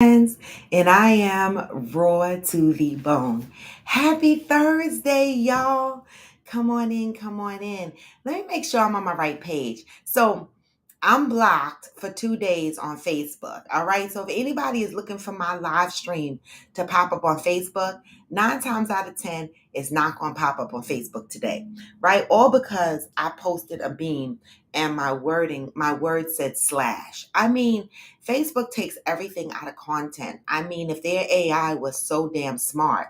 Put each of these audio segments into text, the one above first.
Friends, and I am raw to the bone. Happy Thursday, y'all. Come on in, come on in. Let me make sure I'm on my right page. So, I'm blocked for 2 days on Facebook. All right. So, if anybody is looking for my live stream to pop up on Facebook, 9 times out of 10, it's not going to pop up on Facebook today. Right. All because I posted a meme and my word said slash. I mean, Facebook takes everything out of content. I mean, if their AI was so damn smart,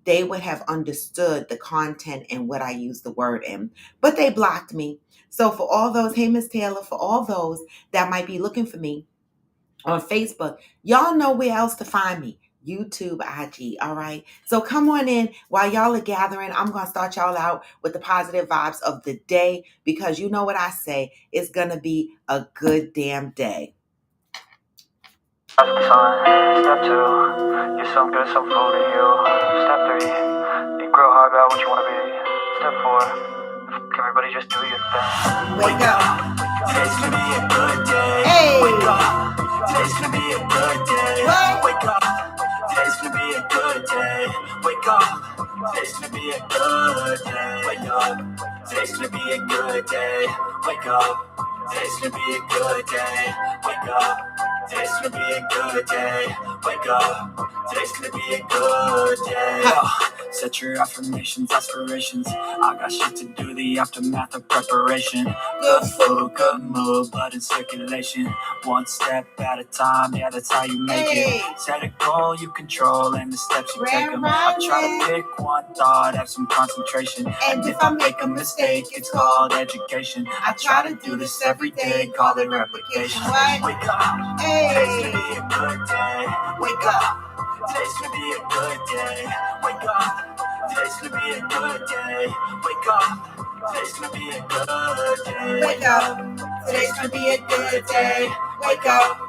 they would have understood the content and what I use the word in. But they blocked me. So for all those, hey Miss Taylor, for all those that might be looking for me on Facebook, y'all know where else to find me. YouTube, IG, all right? So come on in while y'all are gathering. I'm going to start y'all out with the positive vibes of the day because you know what I say, it's going to be a good damn day. Step two, get some good, some food in you. Step three, think real hard about what you want to be. Step four, everybody just do your thing. Wake up. Today's gonna be a good day. Hey. Wake up. Today's gonna be a good day. What? Wake up. Today's gonna be a good day. Wake up. Today's gonna be a good day. Wake up. Today's gonna be a good day. Wake up. Today's gonna be a good day. Wake up. Today's gonna be a good day. Wake up. Today's gonna be a good day. Set your affirmations, aspirations. I got shit to do, the aftermath of preparation. Good food, good mood, blood in circulation. One step at a time, yeah, that's how you make it. Set a goal you control and the steps you take them. I try to pick one thought, have some concentration. And if I make a mistake, it's called education. I try to do this every day, call it replication. Wake up. Today's gonna be a good day. Wake up. Today's gonna be a good day. Wake up. Today's gonna be a good day. Wake up. Today's gonna be a good day. Wake up. Today's gonna be a good day. Wake up.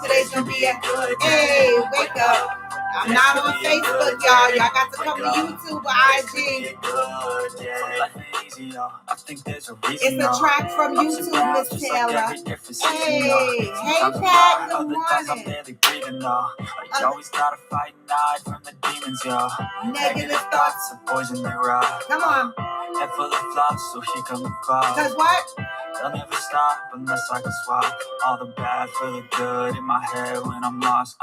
Today's gonna be a good day. Wake up. I'm not on Facebook, y'all. Y'all got to come to YouTube or IG. I think there's a reason. It's a track from YouTube, Miss Taylor. Hey, Pat. Good morning. You always gotta fight and hide from the demons, y'all. Negative thoughts. Are poison they ride. Come on. Head full of flaws, so here come the clouds. Cause what? They'll never stop unless I can swap all the bad for the good in my head when I'm lost.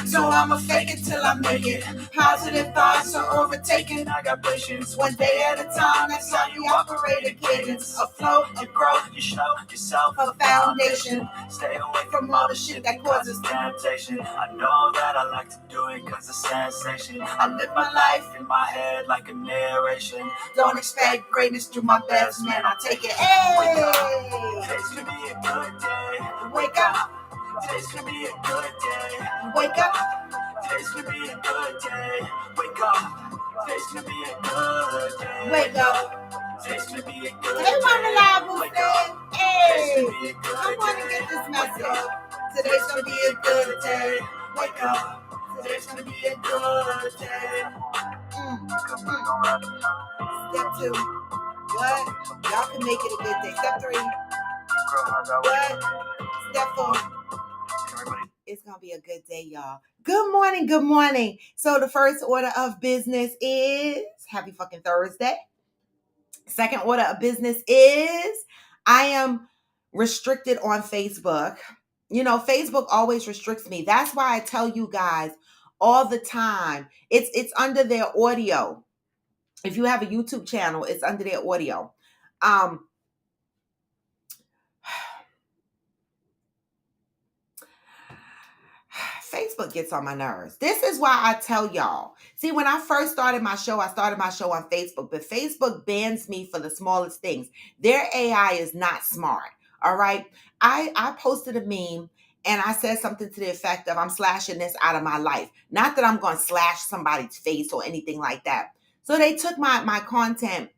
So I'ma fake it till I make it. Positive thoughts are overtaken. I got patience. One day at a time, that's how you operate a cadence. Afloat, you grow, You show yourself a foundation. Stay away From all the shit that causes temptation. I know that I like to do it cause it's sensation. I live my life. In my head like a narration. Don't expect greatness through my best, man. I take it. Wake up. Hey! Today's gonna be a good day. Wake up. Today's gonna be a good day. Wake up. Today's gonna be a good day. Wake up. Today's gonna be a good day. Wake up. Today's gonna be a good Hey, Mama day. Live, Wake say, up. hey! Today's gonna be a good Come on and day. get this Wake message. up. Today's gonna be a good day. Wake up. Today's gonna be a good day. Step 2. What? Y'all can make it a good day. Step 3. What? Step 4. It's going to be a good day, y'all. Good morning. Good morning. So the first order of business is happy fucking Thursday. Second order of business is I am restricted on Facebook. You know, Facebook always restricts me. That's why I tell you guys all the time. It's under their audio. If you have a YouTube channel, it's under their audio. Facebook gets on my nerves. This is why I tell y'all. See, when I first started my show on Facebook, but Facebook bans me for the smallest things. Their AI is not smart. All right. I posted a meme and I said something to the effect of I'm slashing this out of my life. Not that I'm going to slash somebody's face or anything like that. So they took my content.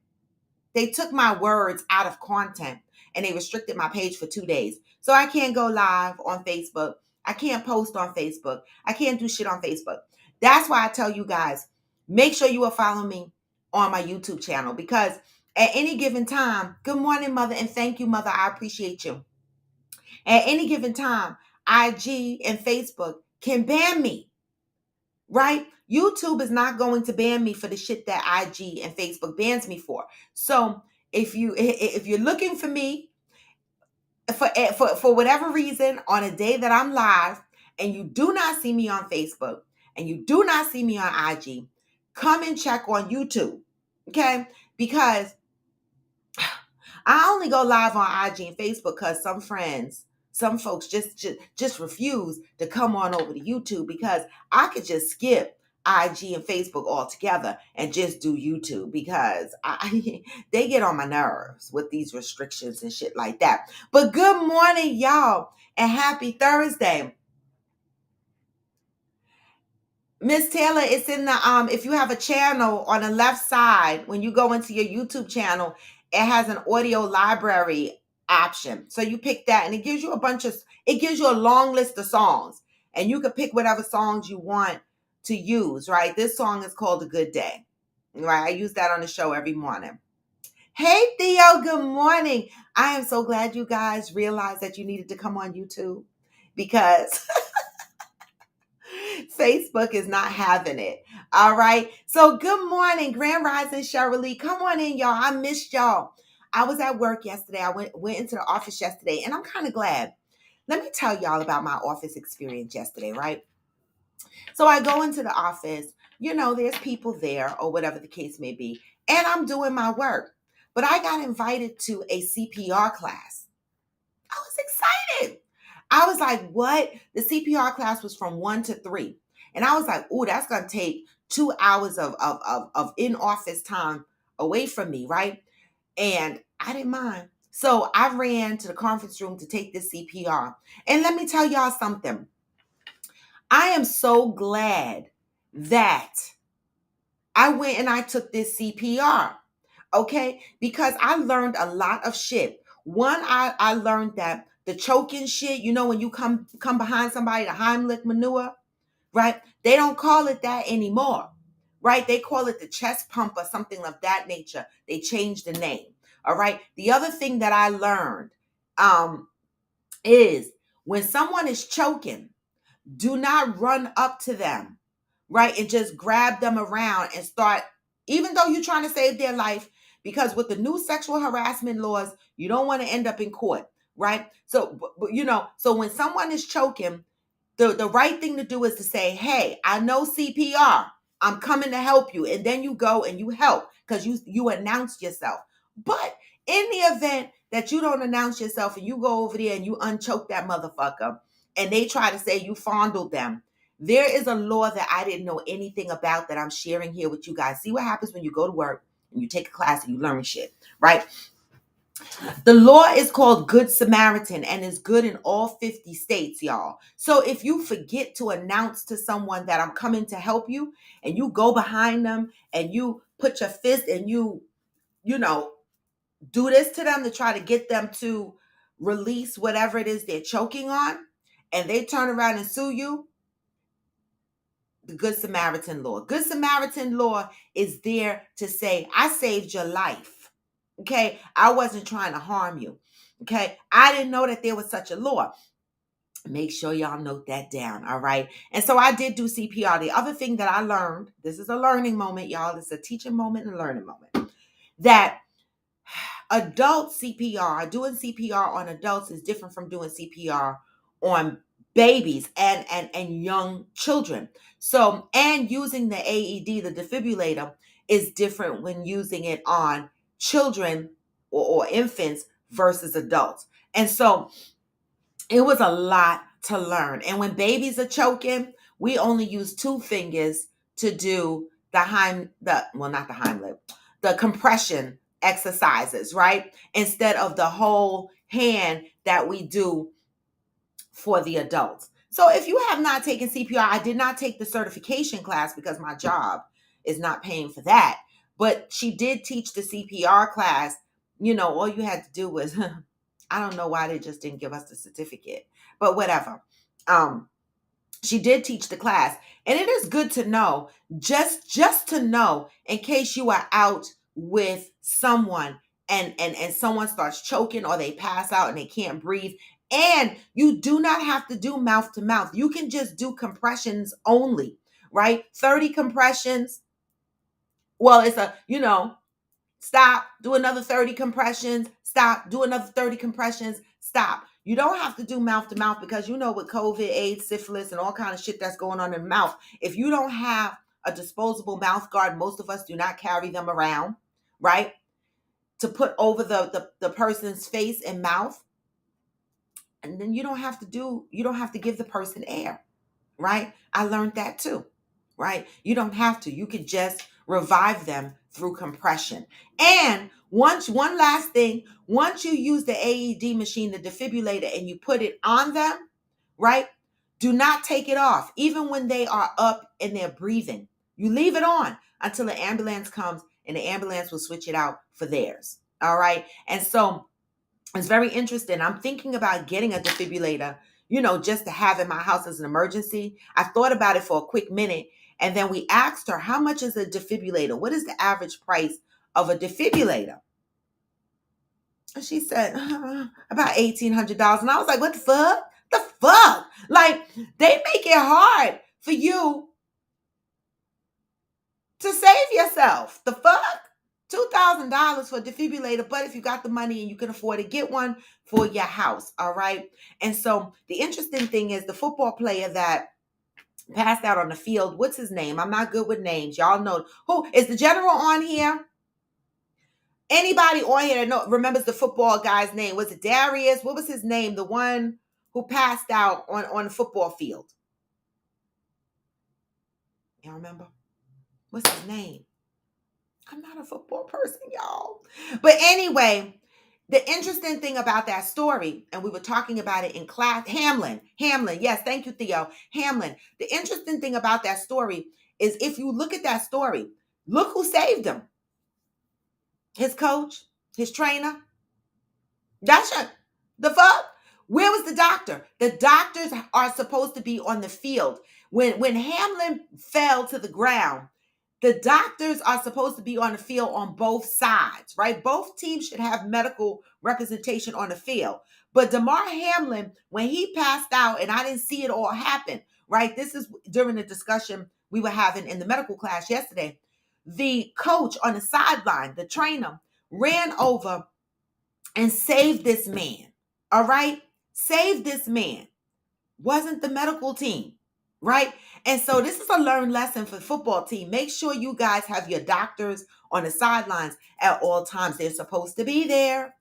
They took my words out of content and they restricted my page for 2 days. So I can't go live on Facebook. I can't post on Facebook. I can't do shit on Facebook. That's why I tell you guys, make sure you are following me on my YouTube channel because at any given time, good morning, Mother, and thank you, Mother. I appreciate you. At any given time, IG and Facebook can ban me, right? YouTube is not going to ban me for the shit that IG and Facebook bans me for. So if you're looking for me for whatever reason on a day that I'm live and you do not see me on Facebook and you do not see me on IG, come and check on YouTube. Okay? Because I only go live on IG and Facebook because some folks just refuse to come on over to YouTube because I could just skip IG and Facebook altogether and just do YouTube because they get on my nerves with these restrictions and shit like that. But good morning, y'all, and happy Thursday. Miss Taylor, it's in the if you have a channel on the left side, when you go into your YouTube channel, it has an audio library option. So you pick that and it gives you a long list of songs. And you can pick whatever songs you want to use, right? This song is called A Good Day. Right? I use that on the show every morning. Hey Theo, good morning. I am so glad you guys realized that you needed to come on YouTube because Facebook is not having it. All right. So good morning, Grand Rising Shirley. Come on in, y'all. I missed y'all. I was at work yesterday. I went into the office yesterday, and I'm kind of glad. Let me tell y'all about my office experience yesterday, right? So I go into the office, there's people there or whatever the case may be, and I'm doing my work. But I got invited to a CPR class. I was excited. I was like, what? The CPR class was from 1 to 3. And I was like, oh, that's going to take 2 hours of in-office time away from me, right? And I didn't mind. So I ran to the conference room to take this CPR. And let me tell y'all something. I am so glad that I went and I took this CPR. Okay? Because I learned a lot of shit. One, I learned that the choking shit, when you come behind somebody, the Heimlich maneuver, right? They don't call it that anymore, right? They call it the chest pump or something of that nature. They changed the name. All right. The other thing that I learned is when someone is choking, do not run up to them, right? And just grab them around and start, even though you're trying to save their life, because with the new sexual harassment laws, you don't want to end up in court, right? So, so when someone is choking, the right thing to do is to say, hey, I know CPR. I'm coming to help you. And then you go and you help because you announced yourself. But in the event that you don't announce yourself and you go over there and you unchoke that motherfucker and they try to say you fondled them, there is a law that I didn't know anything about that I'm sharing here with you guys. See what happens when you go to work and you take a class and you learn shit, right? The law is called Good Samaritan and is good in all 50 states, y'all. So if you forget to announce to someone that I'm coming to help you and you go behind them and you put your fist and you do this to them to try to get them to release whatever it is they're choking on, and they turn around and sue you, the Good Samaritan law. Good Samaritan law is there to say, I saved your life. Okay. I wasn't trying to harm you. Okay. I didn't know that there was such a law. Make sure y'all note that down. All right. And so I did do CPR. The other thing that I learned, this is a learning moment, y'all. This is a teaching moment and a learning moment, that adult CPR, doing CPR on adults is different from doing CPR on babies and young children. So, and using the AED, the defibrillator, is different when using it on children or infants versus adults. And so it was a lot to learn. And when babies are choking, we only use 2 fingers to do not the Heimlich, the compression exercises, right? Instead of the whole hand that we do for the adults. So if you have not taken CPR, I did not take the certification class because my job is not paying for that. But she did teach the CPR class. All you had to do was I don't know why they just didn't give us the certificate, but whatever. She did teach the class, and it is good to know, just to know, in case you are out with someone and someone starts choking or they pass out and they can't breathe, And you do not have to do mouth to mouth. You can just do compressions only, right? 30 compressions. Well, it's stop, do another 30 compressions, stop, do another 30 compressions, stop. You don't have to do mouth to mouth because with COVID, AIDS, syphilis, and all kind of shit that's going on in the mouth. If you don't have a disposable mouth guard, most of us do not carry them around, right? To put over the person's face and mouth. And then you don't have to give the person air, right? I learned that too, right? You don't have to. You could just revive them through compression. And one last thing, once you use the AED machine, the defibrillator, and you put it on them, right? Do not take it off, even when they are up and they're breathing. You leave it on until the ambulance comes, and the ambulance will switch it out for theirs. All right. And so it's very interesting. I'm thinking about getting a defibrillator, just to have in my house as an emergency. I thought about it for a quick minute. And then we asked her, how much is a defibrillator? What is the average price of a defibrillator? And she said, about $1,800. And I was like, what the fuck? The fuck? Like, they make it hard for you to save yourself. The fuck? $2,000 for a defibrillator, but if you got the money and you can afford to get one for your house, all right? And so the interesting thing is the football player that passed out on the field, what's his name? I'm not good with names. Y'all know. Who is the general on here? Anybody on here that remembers the football guy's name? Was it Darius? What was his name? The one who passed out on the football field. Y'all remember? What's his name? I'm not a football person, y'all. But anyway, the interesting thing about that story, and we were talking about it in class, Hamlin, yes, thank you, Theo, Hamlin. The interesting thing about that story is if you look at that story, look who saved him. His coach, his trainer. The fuck? Where was the doctor? The doctors are supposed to be on the field. When Hamlin fell to the ground, the doctors are supposed to be on the field on both sides, right? Both teams should have medical representation on the field. But Damar Hamlin, when he passed out, and I didn't see it all happen, right? This is during the discussion we were having in the medical class yesterday. The coach on the sideline, the trainer, ran over and saved this man, all right? Saved this man. Wasn't the medical team, right? And so this is a learned lesson for the football team. Make sure you guys have your doctors on the sidelines at all times. They're supposed to be there.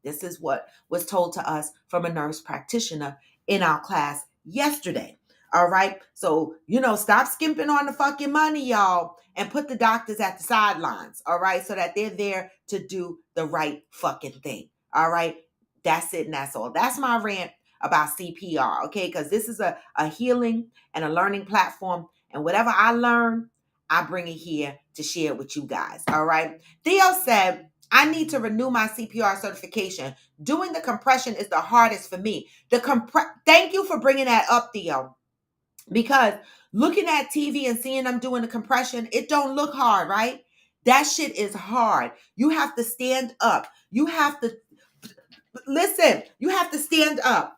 This is what was told to us from a nurse practitioner in our class yesterday. All right. So, stop skimping on the fucking money, y'all, and put the doctors at the sidelines. All right. So that they're there to do the right fucking thing. All right. That's it. And that's all. That's my rant about CPR, okay? Because this is a healing and a learning platform. And whatever I learn, I bring it here to share it with you guys, all right? Theo said, I need to renew my CPR certification. Doing the compression is the hardest for me. Thank you for bringing that up, Theo, because looking at TV and seeing them doing the compression, it don't look hard, right? That shit is hard. You have to stand up. You have to stand up.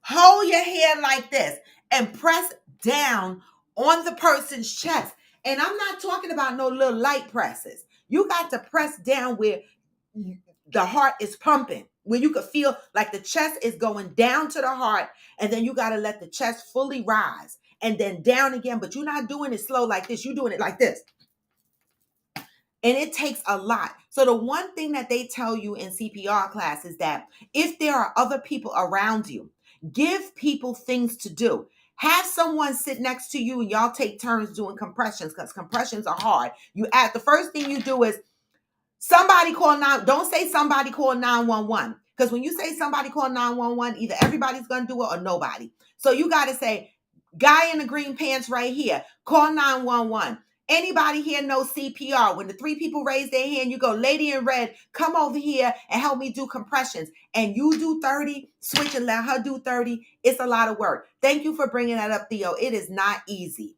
Hold your hand like this and press down on the person's chest. And I'm not talking about no little light presses. You got to press down where the heart is pumping, where you could feel like the chest is going down to the heart. And then you got to let the chest fully rise and then down again. But you're not doing it slow like this. You're doing it like this. And it takes a lot. So the one thing that they tell you in CPR class is that if there are other people around you, give people things to do. Have someone sit next to you and y'all take turns doing compressions because compressions are hard. The first thing you do is don't say somebody call 911. Because when you say somebody call 911, either everybody's going to do it or nobody. So you got to say, guy in the green pants right here, call 911. Anybody here know CPR? When the three people raise their hand, you go, lady in red, come over here and help me do compressions. And you do 30, switch and let her do 30. It's a lot of work. Thank you for bringing that up, Theo. It is not easy.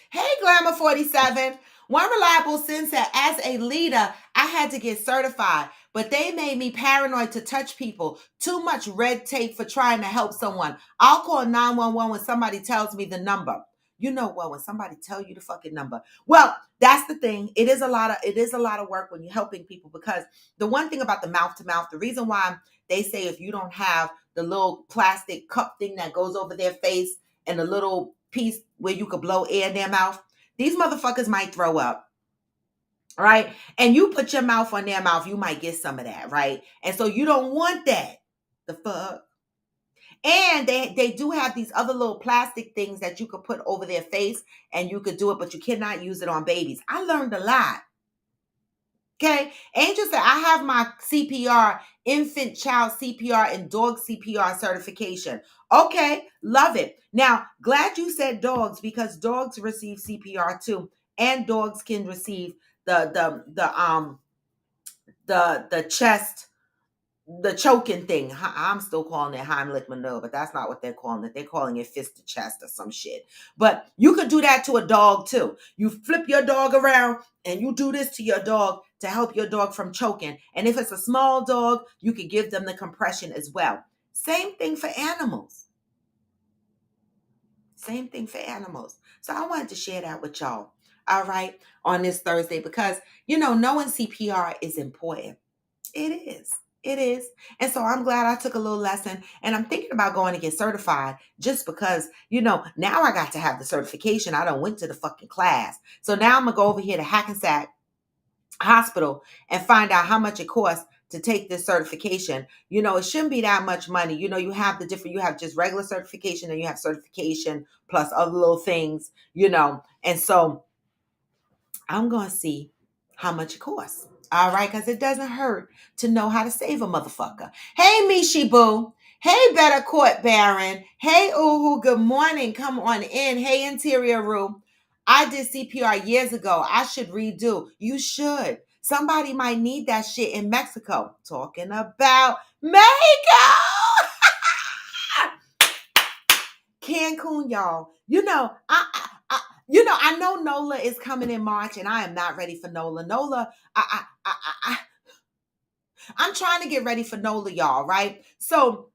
Hey, Glamour 47. One reliable sin said, as a leader, I had to get certified, but they made me paranoid to touch people. Too much red tape for trying to help someone. I'll call 911 when somebody tells me the number. You know what? When somebody tell you the fucking number. Well, that's the thing. It is a lot of work when you're helping people, because the one thing about the mouth to mouth, the reason why they say if you don't have the little plastic cup thing that goes over their face and the little piece where you could blow air in their mouth, these motherfuckers might throw up, right? And you put your mouth on their mouth, you might get some of that, right? And so you don't want that. The fuck? And they do have these other little plastic things that you could put over their face and you could do it, but you cannot use it on babies. I learned a lot. Okay. Angel said, I have my CPR, infant child CPR, and dog CPR certification. Okay. Love it. Now, glad you said dogs, because dogs receive CPR too. And dogs can receive the chest, the choking thing. I'm still calling it Heimlich maneuver, but that's not what they're calling it. They're calling it fist to chest or some shit. But you could do that to a dog too. You flip your dog around and you do this to your dog to help your dog from choking. And if it's a small dog, you could give them the compression as well. Same thing for animals. Same thing for animals. So I wanted to share that with y'all. All right, on this Thursday, because knowing CPR is important. It is. It is. And so I'm glad I took a little lesson, and I'm thinking about going to get certified, just because, now I got to have the certification. I done went to the fucking class. So now I'm going to go over here to Hackensack Hospital and find out how much it costs to take this certification. It shouldn't be that much money. You have you have just regular certification, and you have certification plus other little things, and so I'm going to see how much it costs. All right, because it doesn't hurt to know how to save a motherfucker. Hey, Mishi Boo. Hey, Better Court Baron. Hey, Uhu. Good morning. Come on in. Hey, Interior Room. I did CPR years ago. I should redo. You should. Somebody might need that shit in Mexico. Talking about Mexico. Cancun, y'all. I know NOLA is coming in March, and I am not ready for NOLA. NOLA, I'm trying to get ready for NOLA, y'all, right? So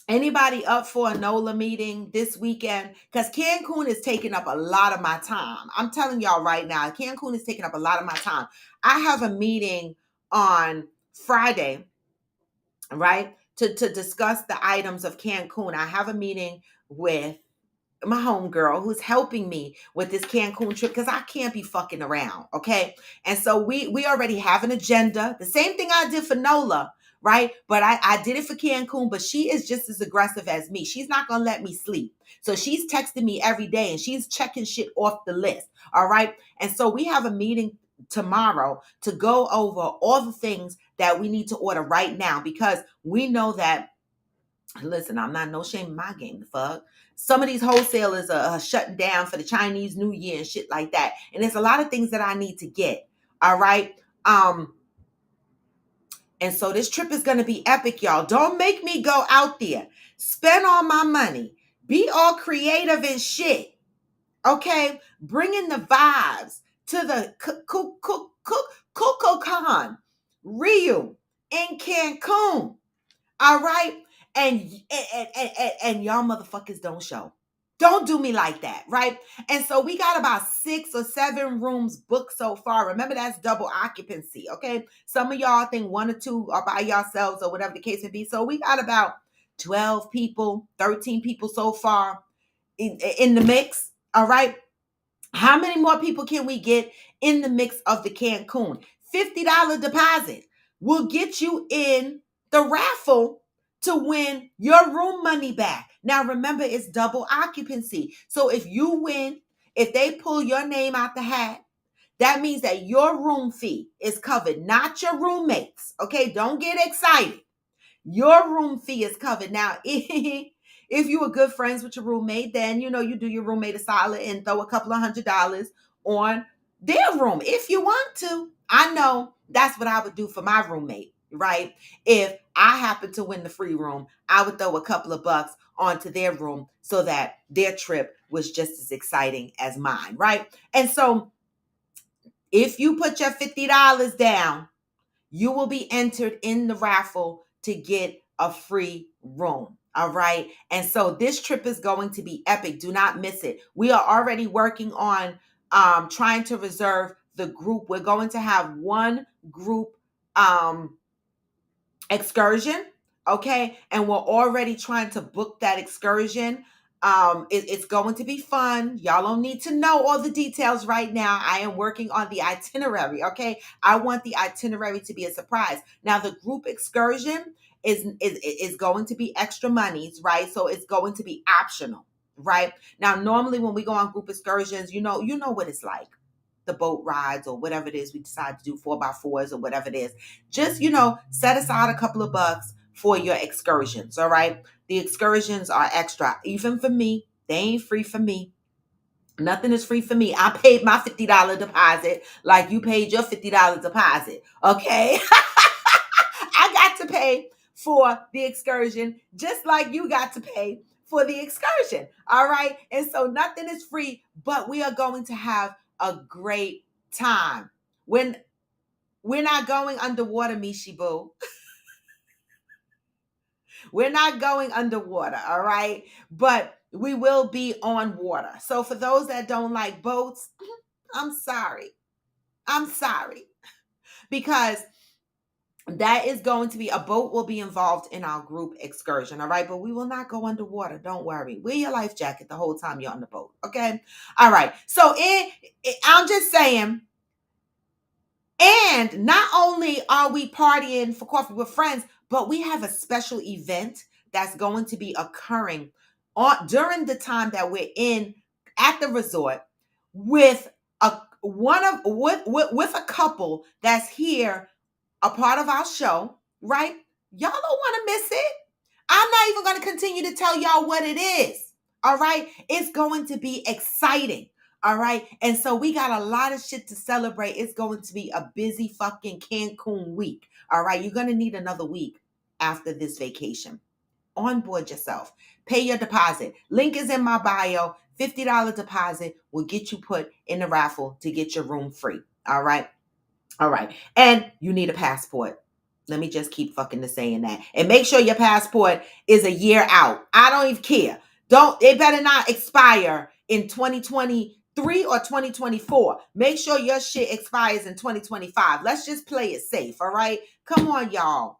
anybody up for a NOLA meeting this weekend? Because Cancun is taking up a lot of my time. I'm telling y'all right now, Cancun is taking up a lot of my time. I have a meeting on Friday, right, to discuss the items of Cancun. I have a meeting with my homegirl who's helping me with this Cancun trip, because I can't be fucking around, okay? And so we already have an agenda. The same thing I did for NOLA, right? But I did it for Cancun, but she is just as aggressive as me. She's not gonna let me sleep. So she's texting me every day, and she's checking shit off the list, all right? And so we have a meeting tomorrow to go over all the things that we need to order right now, because we know that, listen, I'm not no shame in my game, the fuck. Some of these wholesalers are shutting down for the Chinese New Year and shit like that. And there's a lot of things that I need to get. All right. And so this trip is going to be epic, y'all. Don't make me go out there, spend all my money, be all creative and shit. Okay. Bringing the vibes to the Kukulkan Rio in Cancun. All right. And y'all motherfuckers don't show. Don't do me like that, right? And so we got about 6 or 7 rooms booked so far. Remember, that's double occupancy, okay? Some of y'all think 1 or 2 are by yourselves or whatever the case may be. So we got about 12 people, 13 people so far in the mix, all right? How many more people can we get in the mix of the Cancun? $50 deposit will get you in the raffle to win your room money back. Now, remember, it's double occupancy. So if you win, if they pull your name out the hat, that means that your room fee is covered, not your roommates. Okay, don't get excited. Your room fee is covered. Now, if you were good friends with your roommate, then you do your roommate a solid and throw a couple of $100 on their room if you want to. I know that's what I would do for my roommate, right? If I happen to win the free room, I would throw a couple of bucks onto their room so that their trip was just as exciting as mine, right? And so If you put your $50 down, you will be entered in the raffle to get a free room. All right. And so this trip is going to be epic. Do not miss it. We are already working on trying to reserve the group. We're going to have one group excursion, okay, and we're already trying to book that excursion. It's going to be fun. Y'all don't need to know all the details right now. I am working on the itinerary, okay. I want the itinerary to be a surprise. Now the group excursion is going to be extra monies, right? So it's going to be optional, right? Now normally when we go on group excursions, you know what it's like, the boat rides or whatever it is we decide to do, 4x4s or whatever it is. Just, set aside a couple of bucks for your excursions. All right. The excursions are extra. Even for me, they ain't free for me. Nothing is free for me. I paid my $50 deposit like you paid your $50 deposit. Okay. I got to pay for the excursion just like you got to pay for the excursion. All right. And so nothing is free, but we are going to have a great time. When we're not going underwater, Mishi Boo. We're not going underwater, all right? But we will be on water. So for those that don't like boats, I'm sorry. I'm sorry. Because that is going to be, a boat will be involved in our group excursion, all right? But we will not go underwater. Don't worry. Wear your life jacket the whole time you're on the boat, okay? All right. So I'm just saying, and not only are we partying for coffee with friends, but we have a special event that's going to be occurring during the time that we're in at the resort with with a couple that's here, a part of our show, right? Y'all don't want to miss it. I'm not even going to continue to tell y'all what it is. All right. It's going to be exciting. All right. And so we got a lot of shit to celebrate. It's going to be a busy fucking Cancun week. All right. You're going to need another week after this vacation. Onboard yourself. Pay your deposit. Link is in my bio. $50 deposit will get you put in the raffle to get your room free. All right. All right. And you need a passport. Let me just keep fucking saying that. And make sure your passport is a year out. I don't even care. It better not expire in 2023 or 2024. Make sure your shit expires in 2025. Let's just play it safe. All right. Come on, y'all.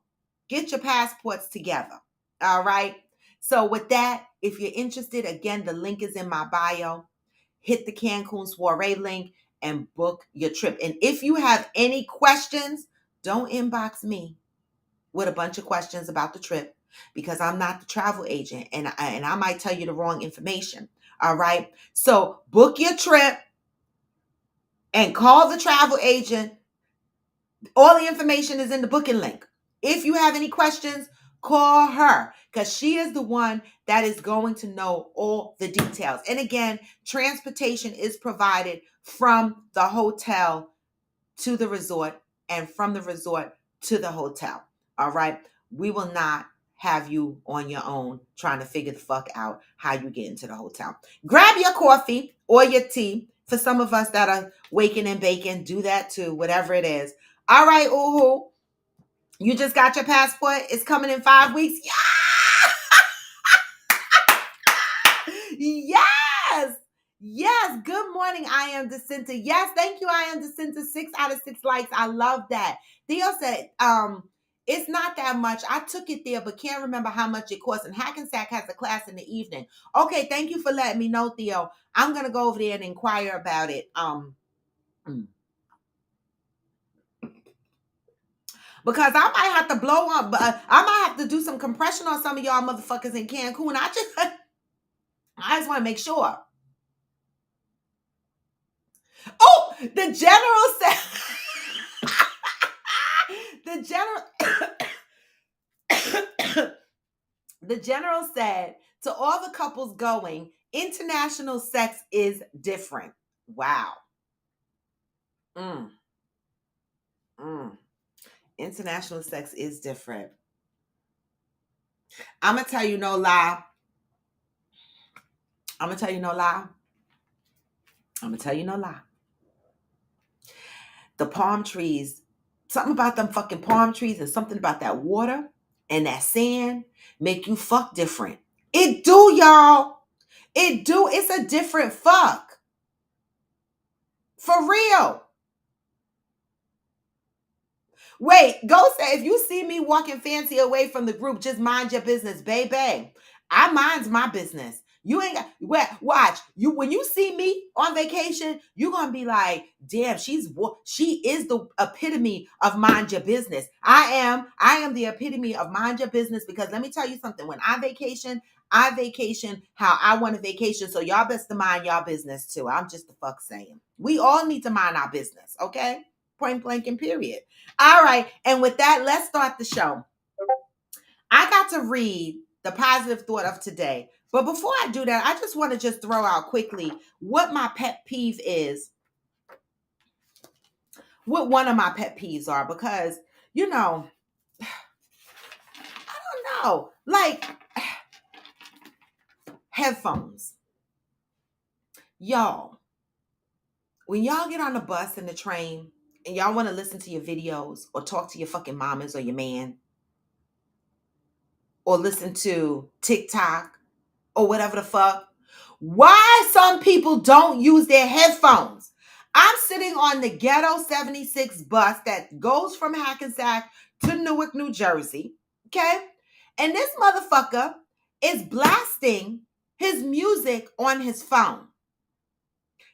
Get your passports together. All right. So with that, if you're interested, again, the link is in my bio. Hit the Cancun Soiree link and book your trip. And if you have any questions, don't inbox me with a bunch of questions about the trip, because I'm not the travel agent and I might tell you the wrong information. All right. So book your trip and call the travel agent. All the information is in the booking link. If you have any questions, call her, because she is the one that is going to know all the details. And again, transportation is provided from the hotel to the resort and from the resort to the hotel. All right. We will not have you on your own trying to figure the fuck out how you get into the hotel. Grab your coffee or your tea. For some of us that are waking and baking, do that too, whatever it is. All right, Uhu. You just got your passport. It's coming in 5 weeks. Yeah! Yes. Yes. Good morning. I am Jacinta. Yes. Thank you. I am Jacinta. 6 out of 6 likes. I love that. Theo said, it's not that much. I took it there, but can't remember how much it cost. And Hackensack has a class in the evening. Okay. Thank you for letting me know, Theo. I'm going to go over there and inquire about it. Because I might have to blow on, I might have to do some compression on some of y'all motherfuckers in Cancun. I just want to make sure. Oh, the general said, the general said to all the couples going, international sex is different. Wow. International sex is different. I'm going to tell you no lie. I'm going to tell you no lie. the palm trees, something about them fucking palm trees and something about that water and that sand make you fuck different. It do, y'all. It do. It's a different fuck. For real. Wait, Ghost said, if you see me walking fancy away from the group, just mind your business, baby. I minds my business. You ain't got, watch you when you see me on vacation, you're gonna be like, damn, she is the epitome of mind your business. I am the epitome of mind your business, because let me tell you something. When I vacation how I want to vacation. So y'all best to mind y'all business too. I'm just the fuck saying. We all need to mind our business, okay? Point blank and period. All right. And with that, let's start the show. I got to read the positive thought of today. But before I do that, I just want to just throw out quickly what my pet peeve is, what one of my pet peeves are, because, you know, I don't know, like headphones. Y'all, when y'all get on the bus and the train and y'all want to listen to your videos or talk to your fucking mamas or your man or listen to TikTok or whatever the fuck, why some people don't use their headphones. I'm sitting on the Ghetto 76 bus that goes from Hackensack to Newark, New Jersey, okay? And this motherfucker is blasting his music on his phone.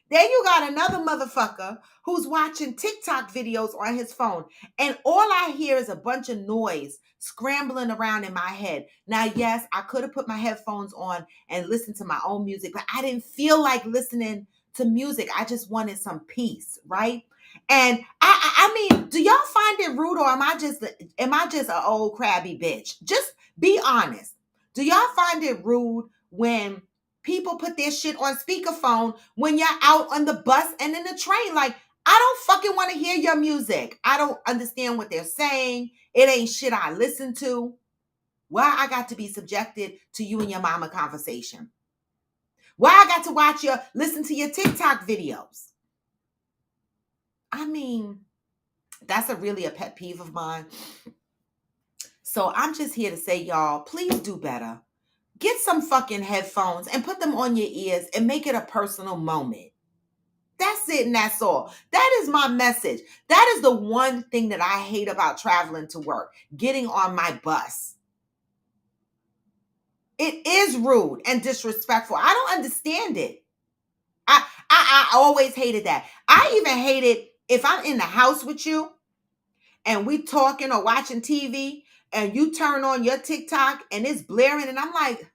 Then you got another motherfucker who's watching TikTok videos on his phone. And all I hear is a bunch of noise scrambling around in my head. Now, yes, I could have put my headphones on and listened to my own music, but I didn't feel like listening to music. I just wanted some peace, right? And I mean, do y'all find it rude, or am I just an old crabby bitch? Just be honest. Do y'all find it rude when people put their shit on speakerphone when you're out on the bus and in the train? Like, I don't fucking want to hear your music. I don't understand what they're saying. It ain't shit I listen to. Why I got to be subjected to you and your mama conversation? Why I got to listen to your TikTok videos? I mean, that's really a pet peeve of mine. So I'm just here to say, y'all, please do better. Get some fucking headphones and put them on your ears and make it a personal moment. That's it, and that's all. That is my message. That is the one thing that I hate about traveling to work, getting on my bus. It is rude and disrespectful. I don't understand it. I always hated that. I even hate it if I'm in the house with you and we talking or watching TV and you turn on your TikTok and it's blaring and I'm like,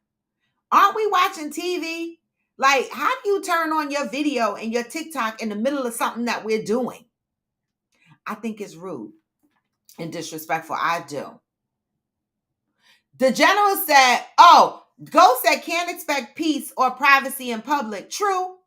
aren't we watching TV? Like, how do you turn on your video and your TikTok in the middle of something that we're doing? I think it's rude and disrespectful. I do. The general said, oh, Ghost said can't expect peace or privacy in public. True.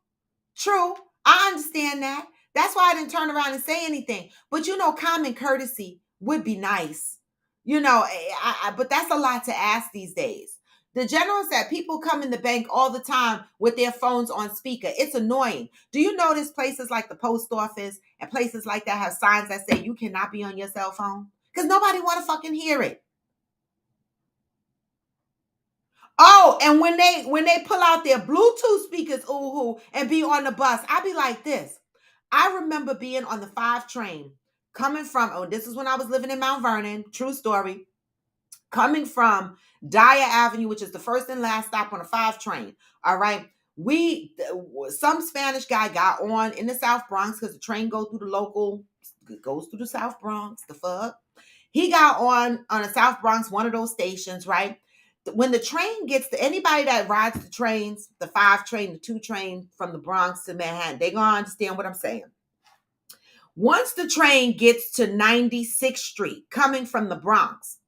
I understand that. That's why I didn't turn around and say anything. But common courtesy would be nice. But that's a lot to ask these days. The general said people come in the bank all the time with their phones on speaker. It's annoying. Do you notice places like the post office and places like that have signs that say you cannot be on your cell phone? Because nobody want to fucking hear it. Oh, and when they pull out their Bluetooth speakers, and be on the bus, I be like this. I remember being on the 5 train coming from, this is when I was living in Mount Vernon, true story, coming from Dyer Avenue, which is the first and last stop on the 5 train. All right. Some Spanish guy got on in the South Bronx because the train goes through the South Bronx, the fuck. He got on the South Bronx, one of those stations, right? When the train gets to anybody that rides the trains, the 5 train, the 2 train from the Bronx to Manhattan, they're going to understand what I'm saying. Once the train gets to 96th Street coming from the Bronx,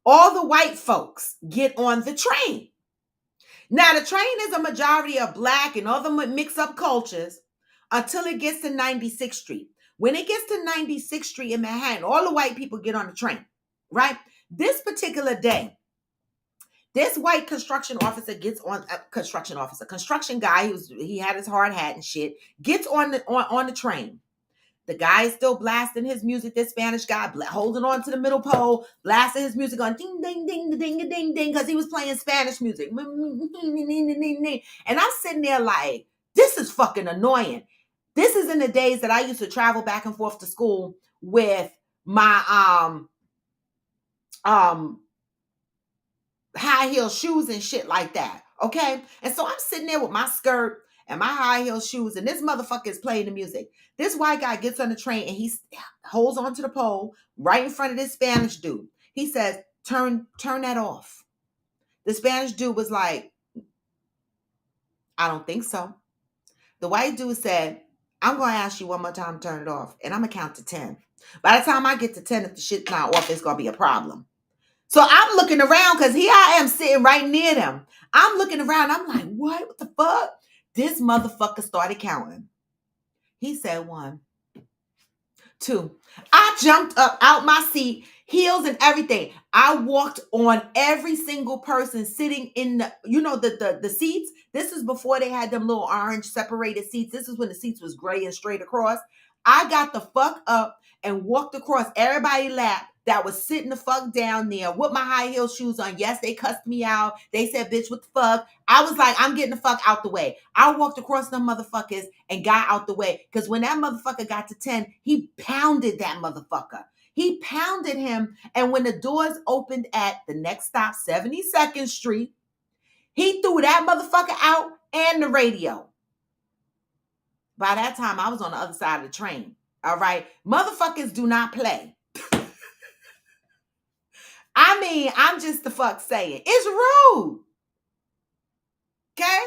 all the white folks get on the train. Now, the train is a majority of Black and other mix-up cultures until it gets to 96th Street. When it gets to 96th Street in Manhattan, all the white people get on the train, right? This particular day, this white construction officer gets on construction guy he had his hard hat and shit, gets on the train. The guy is still blasting his music. This Spanish guy holding on to the middle pole, blasting his music on ding, ding, ding, ding, ding, ding, ding, because he was playing Spanish music. And I'm sitting there like, this is fucking annoying. This is in the days that I used to travel back and forth to school with my um high heel shoes and shit like that. Okay. And so I'm sitting there with my skirt and my high heel shoes, and this motherfucker is playing the music. This white guy gets on the train and he holds onto the pole right in front of this Spanish dude. He says, turn that off. The Spanish dude was like, I don't think so. The white dude said, I'm going to ask you one more time to turn it off, and I'm going to count to 10. By the time I get to 10, if the shit's not off, it's going to be a problem. So I'm looking around because here I am sitting right near them. I'm looking around. I'm like, what the fuck? This motherfucker started counting. He said 1, 2. I jumped up out my seat, heels and everything. I walked on every single person sitting in the, the seats. This is before they had them little orange separated seats. This is when the seats was gray and straight across. I got the fuck up and walked across everybody's lap that was sitting the fuck down there with my high heel shoes on. Yes, they cussed me out. They said, bitch, what the fuck? I was like, I'm getting the fuck out the way. I walked across them motherfuckers and got out the way. Because when that motherfucker got to 10, he pounded that motherfucker. He pounded him. And when the doors opened at the next stop, 72nd Street, he threw that motherfucker out and the radio. By that time, I was on the other side of the train. All right. Motherfuckers do not play. I mean, I'm just the fuck saying. It's rude. Okay?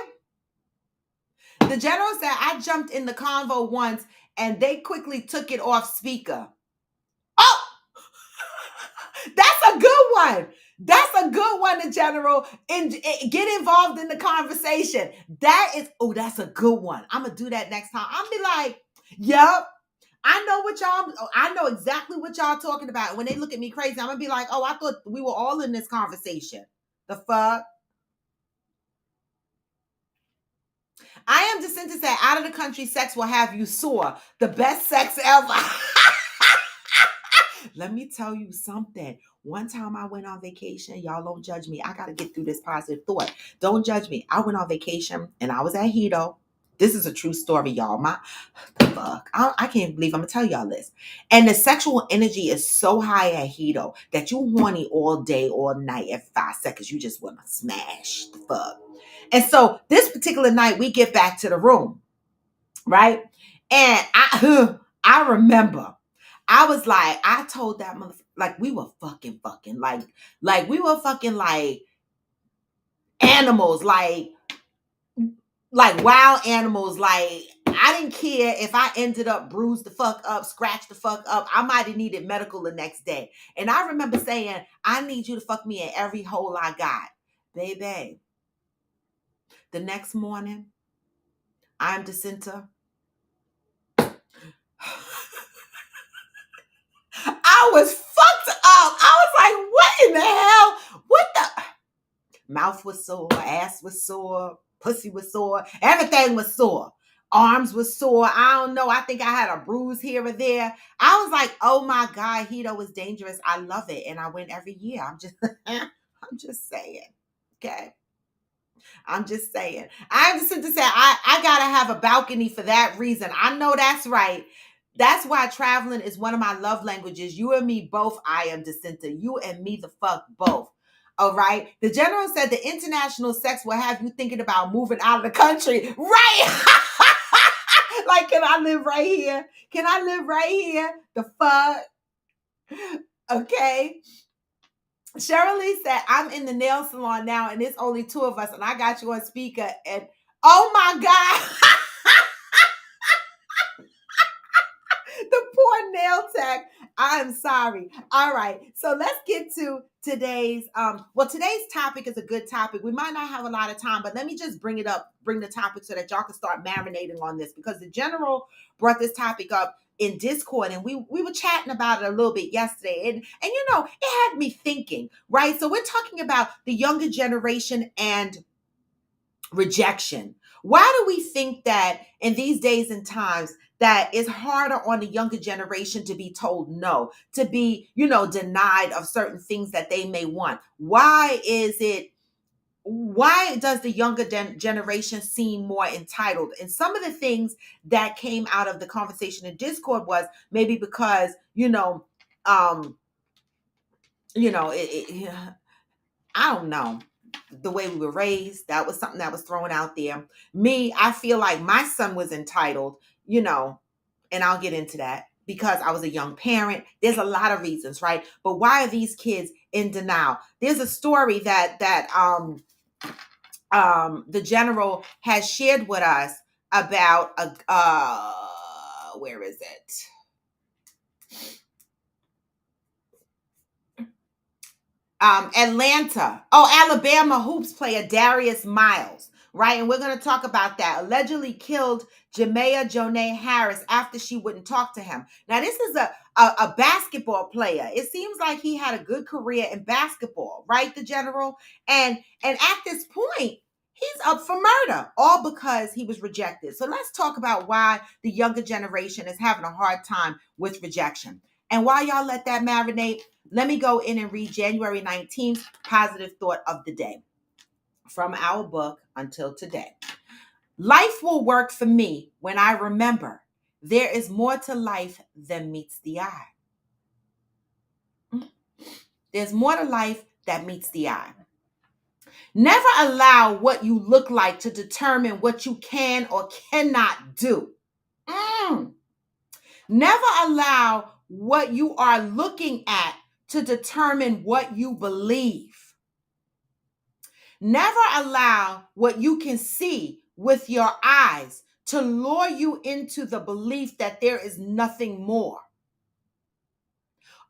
The general said, I jumped in the convo once and they quickly took it off speaker. Oh! That's a good one. That's a good one, the general. And get involved in the conversation. That's a good one. I'm going to do that next time. I'm be like, yep. I know exactly what y'all talking about. When they look at me crazy, I'm gonna be like, oh, I thought we were all in this conversation. The fuck? I am Jacinta said, out of the country sex will have you sore. The best sex ever. Let me tell you something. One time I went on vacation. Y'all don't judge me. I got to get through this positive thought. Don't judge me. I went on vacation and I was at Hito. This is a true story, y'all. I can't believe I'm going to tell y'all this. And the sexual energy is so high at Hito that you horny all day, all night. At 5 seconds, you just want to smash the fuck. And so this particular night, we get back to the room, right? And I remember, I was like, I told that motherfucker, like we were fucking, like we were fucking like animals, like wild animals. Like I didn't care if I ended up bruised the fuck up, scratched the fuck up. I might have needed medical the next day. And I remember saying, I need you to fuck me in every hole I got, baby. The next morning, I'm Jacinta. I was fucked up. I was like, what in the hell? What the? Mouth was sore, ass was sore, pussy was sore, everything was sore. Arms was sore. I don't know. I think I had a bruise here or there. I was like, oh my God, Hito was dangerous. I love it. And I went every year. I'm just saying. Okay. I'm just saying. I'm just to say I gotta have a balcony for that reason. I know that's right. That's why traveling is one of my love languages. You and me both, I am Jacinta. You and me the fuck both. All right. The general said the international sex will have you thinking about moving out of the country. Right. Like, can I live right here? Can I live right here? The fuck? Okay. Shirley said, I'm in the nail salon now and it's only 2 of us and I got you on speaker and oh my God. The poor nail tech. I'm sorry. All right. So let's get to today's today's topic is a good topic. We might not have a lot of time, but let me just bring the topic so that y'all can start marinating on this because the general brought this topic up in Discord and we were chatting about it a little bit yesterday. And it had me thinking, right? So we're talking about the younger generation and rejection. Why do we think that in these days and times that it's harder on the younger generation to be told no, to be, denied of certain things that they may want? Why does the younger generation seem more entitled? And some of the things that came out of the conversation in Discord was maybe because, um, yeah, I don't know, the way we were raised, that was something that was thrown out there. Me, I feel like my son was entitled, and I'll get into that because I was a young parent. There's a lot of reasons, right? But why are these kids in denial? There's a story that the general has shared with us about where is it? Atlanta. Oh, Alabama hoops player Darius Miles, right? And we're going to talk about that. Allegedly killed Jamea Jonee Harris after she wouldn't talk to him. Now, this is a basketball player. It seems like he had a good career in basketball, right? The general. And at this point, he's up for murder, all because he was rejected. So let's talk about why the younger generation is having a hard time with rejection. And while y'all let that marinate, let me go in and read January 19th, positive thought of the day from our book, Until Today. Life will work for me when I remember there is more to life than meets the eye. There's more to life that meets the eye. Never allow what you look like to determine what you can or cannot do. Never allow what you are looking at to determine what you believe. Never allow what you can see with your eyes to lure you into the belief that there is nothing more.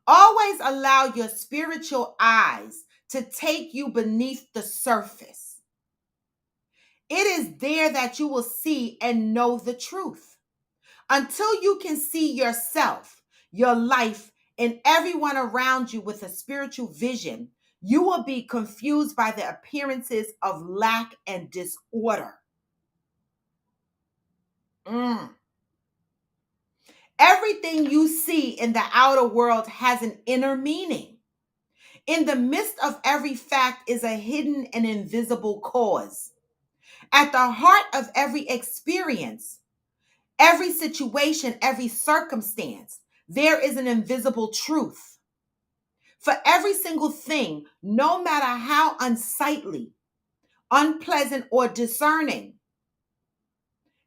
Always allow your spiritual eyes to take you beneath the surface. It is there that you will see and know the truth. Until you can see yourself, your life, and everyone around you with a spiritual vision, you will be confused by the appearances of lack and disorder. Everything you see in the outer world has an inner meaning. In the midst of every fact is a hidden and invisible cause. At the heart of every experience, every situation, every circumstance, there is an invisible truth. For every single thing, no matter how unsightly, unpleasant, or discerning,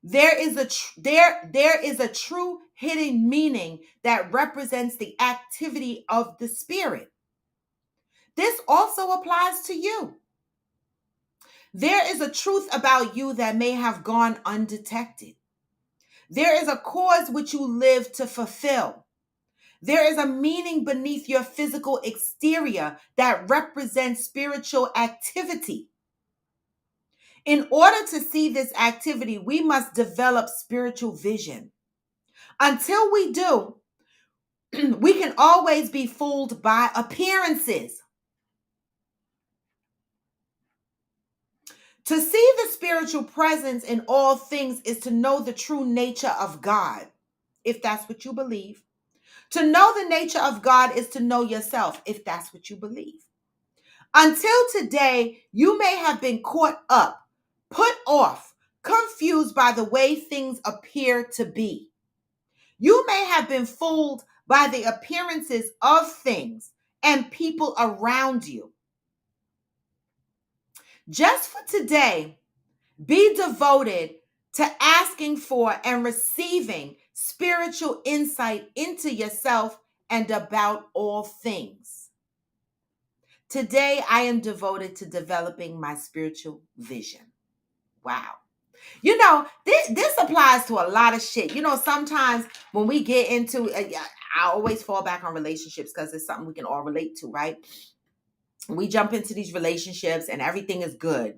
there is a true hidden meaning that represents the activity of the spirit. This also applies to you. There is a truth about you that may have gone undetected. There is a cause which you live to fulfill. There is a meaning beneath your physical exterior that represents spiritual activity. In order to see this activity, we must develop spiritual vision. Until we do, we can always be fooled by appearances. To see the spiritual presence in all things is to know the true nature of God, if that's what you believe. To know the nature of God is to know yourself, if that's what you believe. Until today, you may have been caught up, put off, confused by the way things appear to be. You may have been fooled by the appearances of things and people around you. Just for today, be devoted to asking for and receiving spiritual insight into yourself and about all things. Today, I am devoted to developing my spiritual vision. Wow. This applies to a lot of shit. Sometimes when we get into, I always fall back on relationships because it's something we can all relate to, right? We jump into these relationships and everything is good.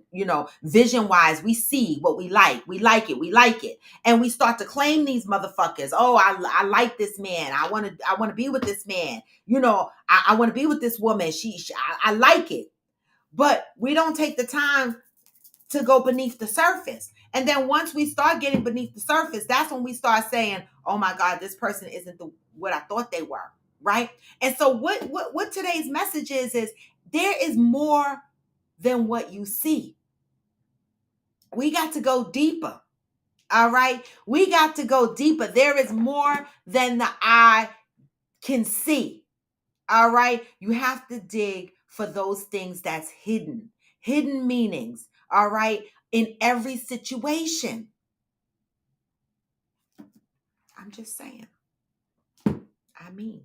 Vision wise, we see what we like. We like it. And we start to claim these motherfuckers. Oh, I like this man. I want to be with this man. I want to be with this woman. I like it. But we don't take the time to go beneath the surface. And then once we start getting beneath the surface, that's when we start saying, oh my God, this person isn't what I thought they were. Right. And so what today's message is there is more than what you see. We got to go deeper. All right. We got to go deeper. There is more than the eye can see. All right. You have to dig for those things that's hidden meanings. All right. In every situation. I'm just saying. I mean.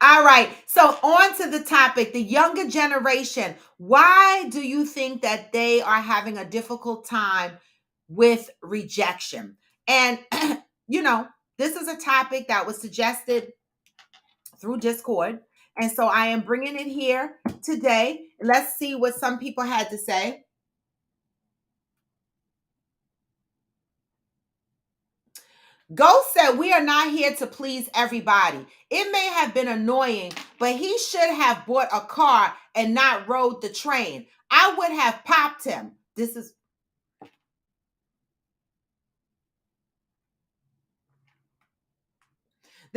All right. So on to the topic, the younger generation. Why do you think that they are having a difficult time with rejection? And, this is a topic that was suggested through Discord. And so I am bringing it here today. Let's see what some people had to say. Ghost said, we are not here to please everybody. It may have been annoying, but he should have bought a car and not rode the train. I would have popped him. The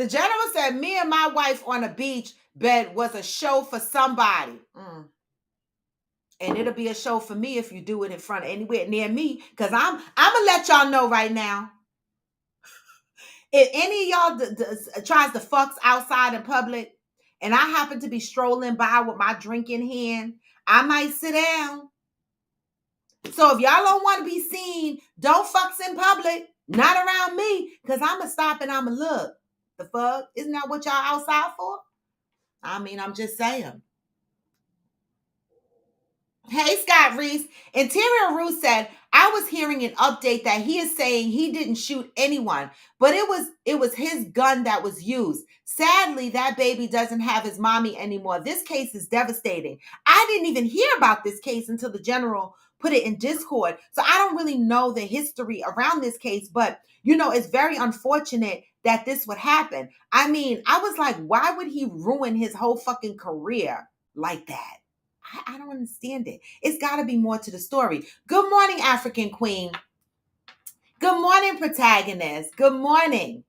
general said, me and my wife on a beach bed was a show for somebody. And it'll be a show for me if you do it in front of anywhere near me. Because I'm going to let y'all know right now. If any of y'all tries to fucks outside in public and I happen to be strolling by with my drink in hand, I might sit down. So if y'all don't want to be seen, don't fucks in public. Not around me, because I'm going to stop and I'm going to look. The fuck? Isn't that what y'all outside for? I mean, I'm just saying. Hey, Scott Reese. Interior Ruth said, I was hearing an update that he is saying he didn't shoot anyone, but it was his gun that was used. Sadly, that baby doesn't have his mommy anymore. This case is devastating. I didn't even hear about this case until the general put it in Discord. So I don't really know the history around this case, but it's very unfortunate that this would happen. I mean, I was like, why would he ruin his whole fucking career like that? I don't understand it. It's got to be more to the story. Good morning, African Queen. Good morning, Protagonist. Good morning.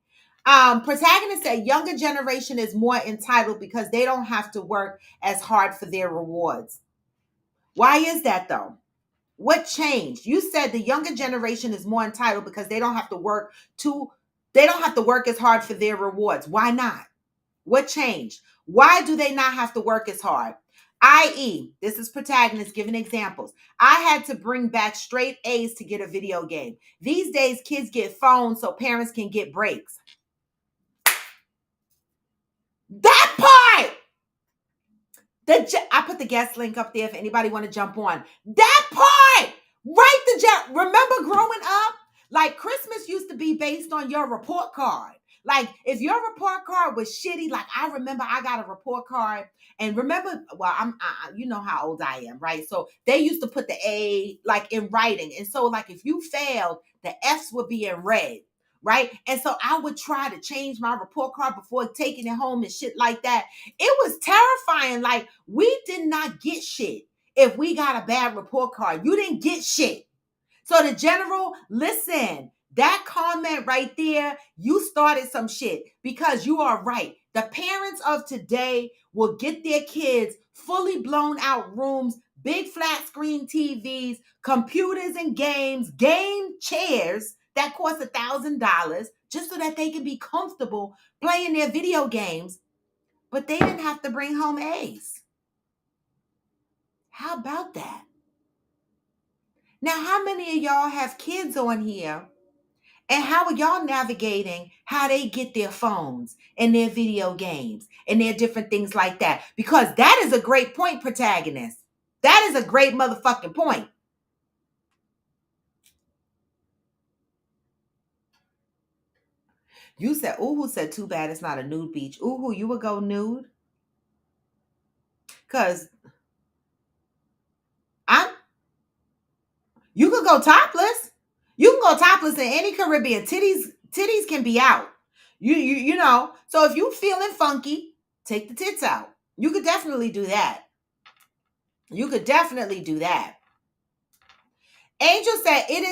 Protagonist said younger generation is more entitled because they don't have to work as hard for their rewards. Why is that though? What changed? You said the younger generation is more entitled because they don't have to work as hard for their rewards. Why not? What changed? Why do they not have to work as hard? I.e., this is Protagonist giving examples. I had to bring back straight A's to get a video game. These days, kids get phones so parents can get breaks. That part! I put the guest link up there if anybody want to jump on. That part! Remember growing up? Like Christmas used to be based on your report card. Like if your report card was shitty, like I remember I got a report card and remember, well, you know how old I am, right? So they used to put the A like in writing. And so like if you failed, the F's would be in red, right? And so I would try to change my report card before taking it home and shit like that. It was terrifying. Like we did not get shit if we got a bad report card. You didn't get shit. So the general, listen, that comment right there, you started some shit because you are right. The parents of today will get their kids fully blown out rooms, big flat screen TVs, computers and games, game chairs that cost $1,000 just so that they can be comfortable playing their video games. But they didn't have to bring home A's. How about that? Now, how many of y'all have kids on here? And how are y'all navigating how they get their phones and their video games and their different things like that? Because that is a great point, Protagonist. That is a great motherfucking point. You said, Uhu said, too bad it's not a nude beach. Uhu, you would go nude? Because you could go topless. You can go topless in any Caribbean. Titties can be out. You know. So if you feeling funky, take the tits out. You could definitely do that. Angel said it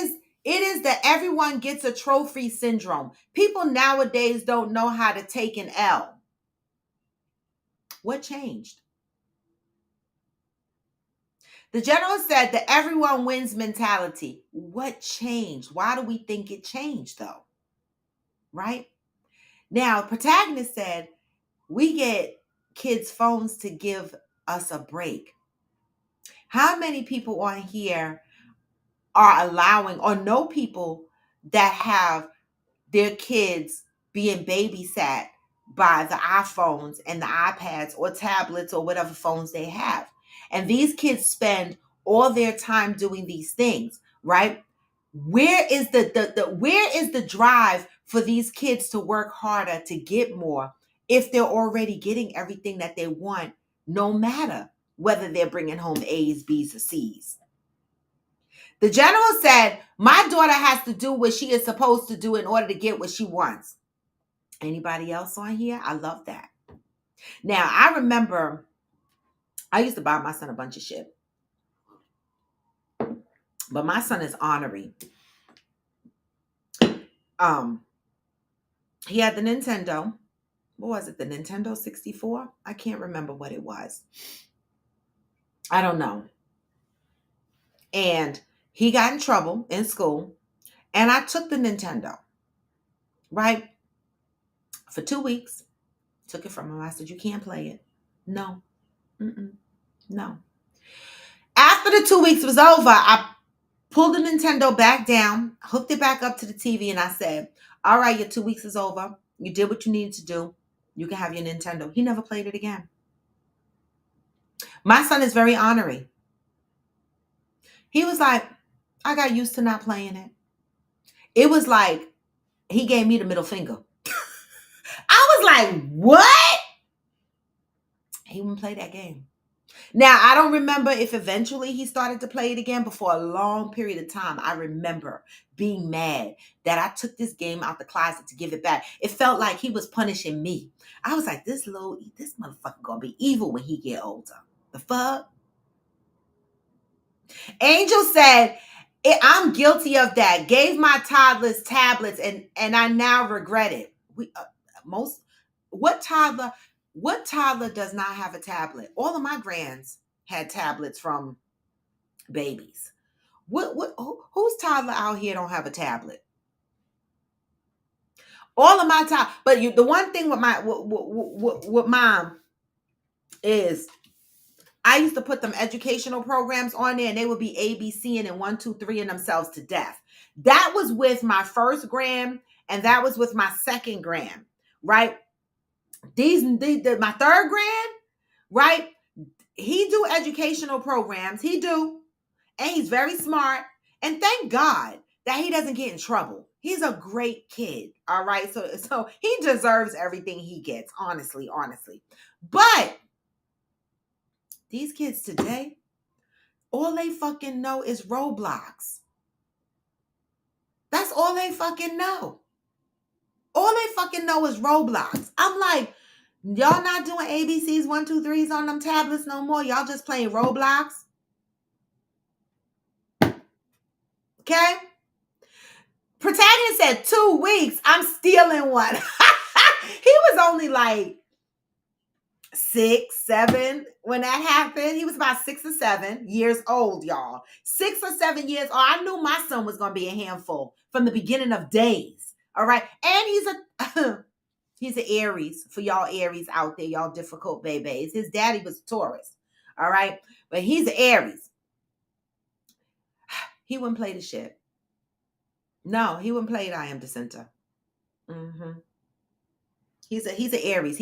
is that everyone gets a trophy syndrome. People nowadays don't know how to take an L. What changed? The general said the everyone wins mentality. What changed? Why do we think it changed though? Right? Now, protagonist said we get kids' phones to give us a break. How many people on here are allowing or know people that have their kids being babysat by the iPhones and the iPads or tablets or whatever phones they have? And these kids spend all their time doing these things, right? Where is the drive for these kids to work harder to get more if they're already getting everything that they want, no matter whether they're bringing home A's, B's, or C's? The general said, my daughter has to do what she is supposed to do in order to get what she wants. Anybody else on here? I love that. Now, I remember I used to buy my son a bunch of shit, but my son is ornery. He had the Nintendo. What was it? The Nintendo 64? I can't remember what it was. I don't know. And he got in trouble in school, and I took the Nintendo, right? For 2 weeks. Took it from him. I said, you can't play it. No. No. After the 2 weeks was over, I pulled the Nintendo back down, hooked it back up to the TV, and I said, all right, your 2 weeks is over. You did what you needed to do. You can have your Nintendo. He never played it again. My son is very ornery. He was like, I got used to not playing it. It was like he gave me the middle finger. I was like, what? He wouldn't play that game. Now, I don't remember if eventually he started to play it again, but for a long period of time, I remember being mad that I took this game out the closet to give it back. It felt like he was punishing me. I was like, this motherfucker gonna be evil when he get older. The fuck? Angel said, I'm guilty of that. Gave my toddlers tablets and I now regret it. What toddler does not have a tablet? All of my grands had tablets from babies. Whose toddler out here don't have a tablet? All of my time, but the one thing with mom is I used to put them educational programs on there, and they would be ABCing and 1, 2, 3 and themselves to death. That was with my first gram, and that was with my second gram, right? My third grand, right? He do educational programs. He do. And he's very smart. And thank God that he doesn't get in trouble. He's a great kid. All right. So he deserves everything he gets. Honestly. But these kids today, all they fucking know is Roblox. That's all they fucking know. All they fucking know is Roblox. I'm like, y'all not doing ABCs, 1, 2, 3s on them tablets no more. Y'all just playing Roblox. Okay? Protagonist said 2 weeks. I'm stealing one. He was only like 6, 7 when that happened. He was about 6 or 7 years old, y'all. 6 or 7 years old. I knew my son was going to be a handful from the beginning of days. All right. And he's an Aries. For y'all Aries out there, y'all difficult babies. His daddy was a Taurus. All right. But he's an Aries. He wouldn't play the shit. No, he wouldn't play it. I am the center. He's an Aries.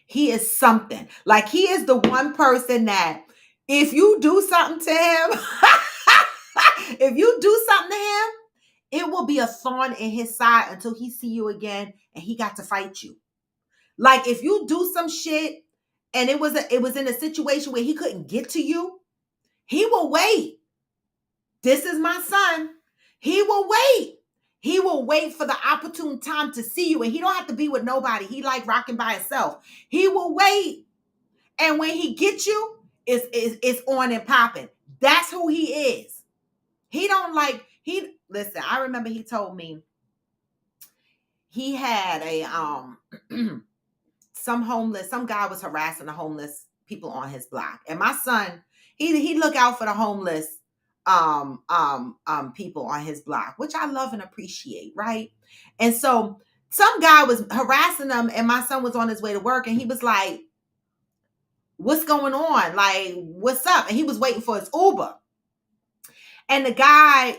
He is something. Like he is the one person that if you do something to him, it will be a thorn in his side until he see you again and he got to fight you. Like if you do some shit and it was in a situation where he couldn't get to you, he will wait. This is my son. He will wait. He will wait for the opportune time to see you. And he don't have to be with nobody. He like rocking by himself. He will wait. And when he gets you, it's on and popping. That's who he is. He don't like, he, listen, I remember he told me he had a, some guy was harassing the homeless people on his block. And my son, he look out for the homeless people on his block, which I love and appreciate, right? And so some guy was harassing them, and my son was on his way to work, and he was like, what's going on? Like, what's up? And he was waiting for his Uber. And the guy,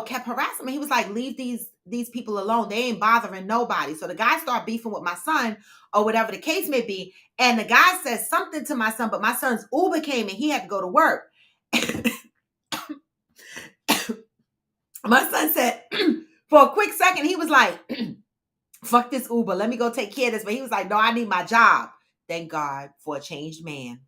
kept harassing me. He was like, leave these people alone. They ain't bothering nobody. So the guy started beefing with my son or whatever the case may be. And the guy said something to my son, but my son's Uber came and he had to go to work. My son said, for a quick second, he was like, fuck this Uber. Let me go take care of this. But he was like, no, I need my job. Thank God for a changed man.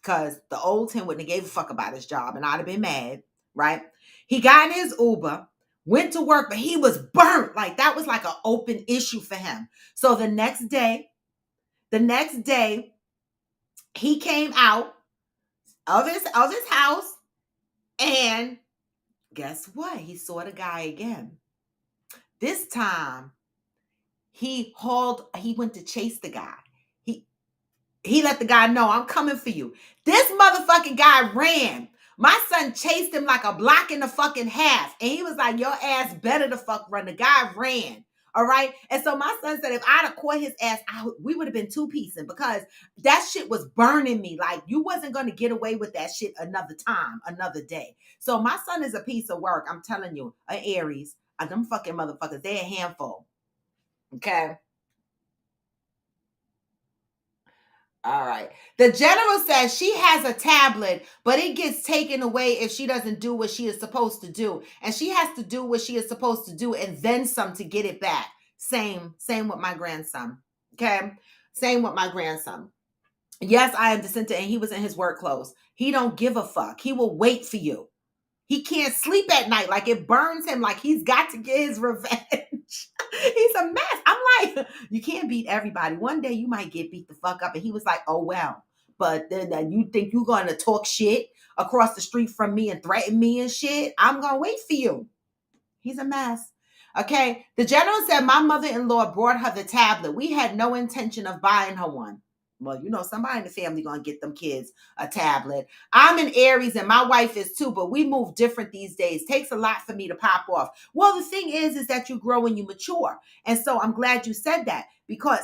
Because the old Tim wouldn't have gave a fuck about his job, and I'd have been mad, right? He got in his Uber, went to work, but he was burnt. Like, that was like an open issue for him. So the next day, he came out of his house, and guess what? He saw the guy again. This time, he went to chase the guy. He let the guy know, I'm coming for you. This motherfucking guy ran. My son chased him like a block and a fucking half. And he was like, your ass better the fuck run. The guy ran. All right. And so my son said, if I'd have caught his ass, we would have been two-piecing, because that shit was burning me. Like, you wasn't going to get away with that shit another time, another day. So my son is a piece of work. I'm telling you, an Aries. Them fucking motherfuckers, they're a handful. Okay. All right. The general says she has a tablet, but it gets taken away if she doesn't do what she is supposed to do. And she has to do what she is supposed to do and then some to get it back. Same with my grandson. Okay. Same with my grandson. Yes, I am dissented, and he was in his work clothes. He don't give a fuck. He will wait for you. He can't sleep at night. Like, it burns him. Like, he's got to get his revenge. He's a mess. I'm like, you can't beat everybody. One day you might get beat the fuck up. And he was like, oh, well. But then you think you're going to talk shit across the street from me and threaten me and shit? I'm going to wait for you. He's a mess. Okay. The general said my mother-in-law brought her the tablet. We had no intention of buying her one. Well, somebody in the family going to get them kids a tablet. I'm an Aries and my wife is too, but we move different these days. Takes a lot for me to pop off. Well, the thing is that you grow and you mature. And so I'm glad you said that, because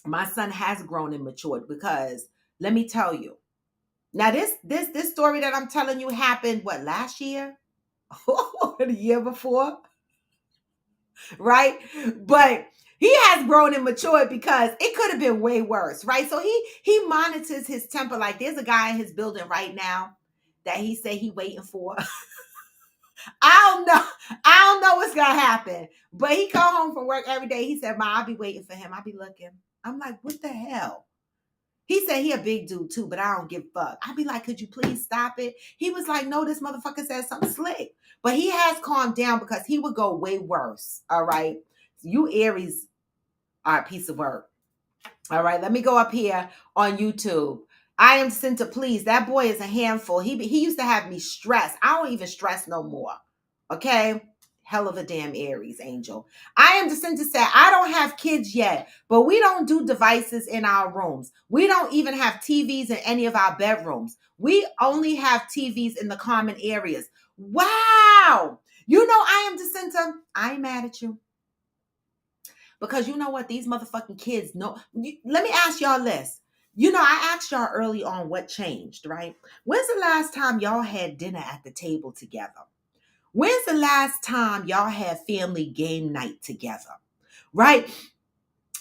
my son has grown and matured, because let me tell you. Now, this story that I'm telling you happened, what, last year? The year before? Right? But he has grown and matured, because it could have been way worse, right? So he monitors his temper. Like, there's a guy in his building right now that he say he waiting for. I don't know what's gonna happen. But he come home from work every day. He said, Ma, I'll be waiting for him. I'll be looking. I'm like, what the hell? He said he a big dude too, but I don't give a fuck. I'd be like, could you please stop it? He was like, no, this motherfucker said something slick. But he has calmed down, because he would go way worse. All right. You Aries are a piece of work. All right. Let me go up here on YouTube. I am sent to please. That boy is a handful. He used to have me stressed. I don't even stress no more. Okay. Hell of a damn Aries angel. I am descended to say, I don't have kids yet, but we don't do devices in our rooms. We don't even have TVs in any of our bedrooms. We only have TVs in the common areas. Wow. I am descended. I ain't mad at you. Because you know what? These motherfucking kids know. Let me ask y'all this. I asked y'all early on what changed, right? When's the last time y'all had dinner at the table together? When's the last time y'all had family game night together? Right?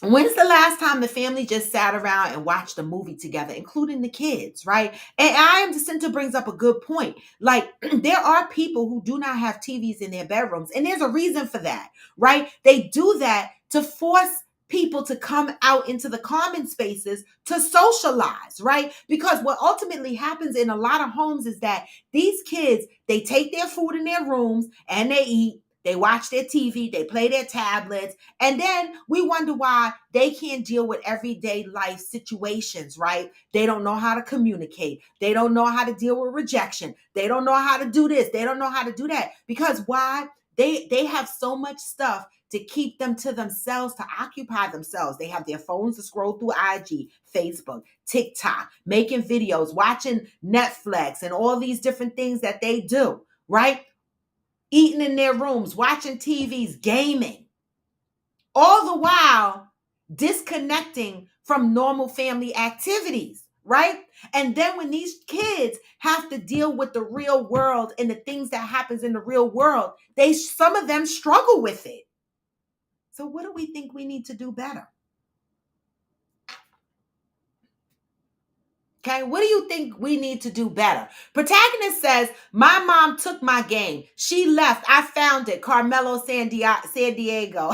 When's the last time the family just sat around and watched a movie together, including the kids, right? And I am Jacinta brings up a good point. Like, there are people who do not have TVs in their bedrooms, and there's a reason for that, right? They do that to force people to come out into the common spaces to socialize, right? Because what ultimately happens in a lot of homes is that these kids, they take their food in their rooms and they eat. They watch their TV, they play their tablets, and then we wonder why they can't deal with everyday life situations, right? They don't know how to communicate. They don't know how to deal with rejection. They don't know how to do this. They don't know how to do that. Because why? They have so much stuff to keep them to themselves, to occupy themselves. They have their phones to scroll through IG, Facebook, TikTok, making videos, watching Netflix, and all these different things that they do, right? Eating in their rooms, watching TVs, gaming, all the while disconnecting from normal family activities, right? And then when these kids have to deal with the real world and the things that happens in the real world, some of them struggle with it. So what do we think we need to do better? Okay, what do you think we need to do better? Protagonist says, my mom took my game. She left. I found it. Carmelo San Diego.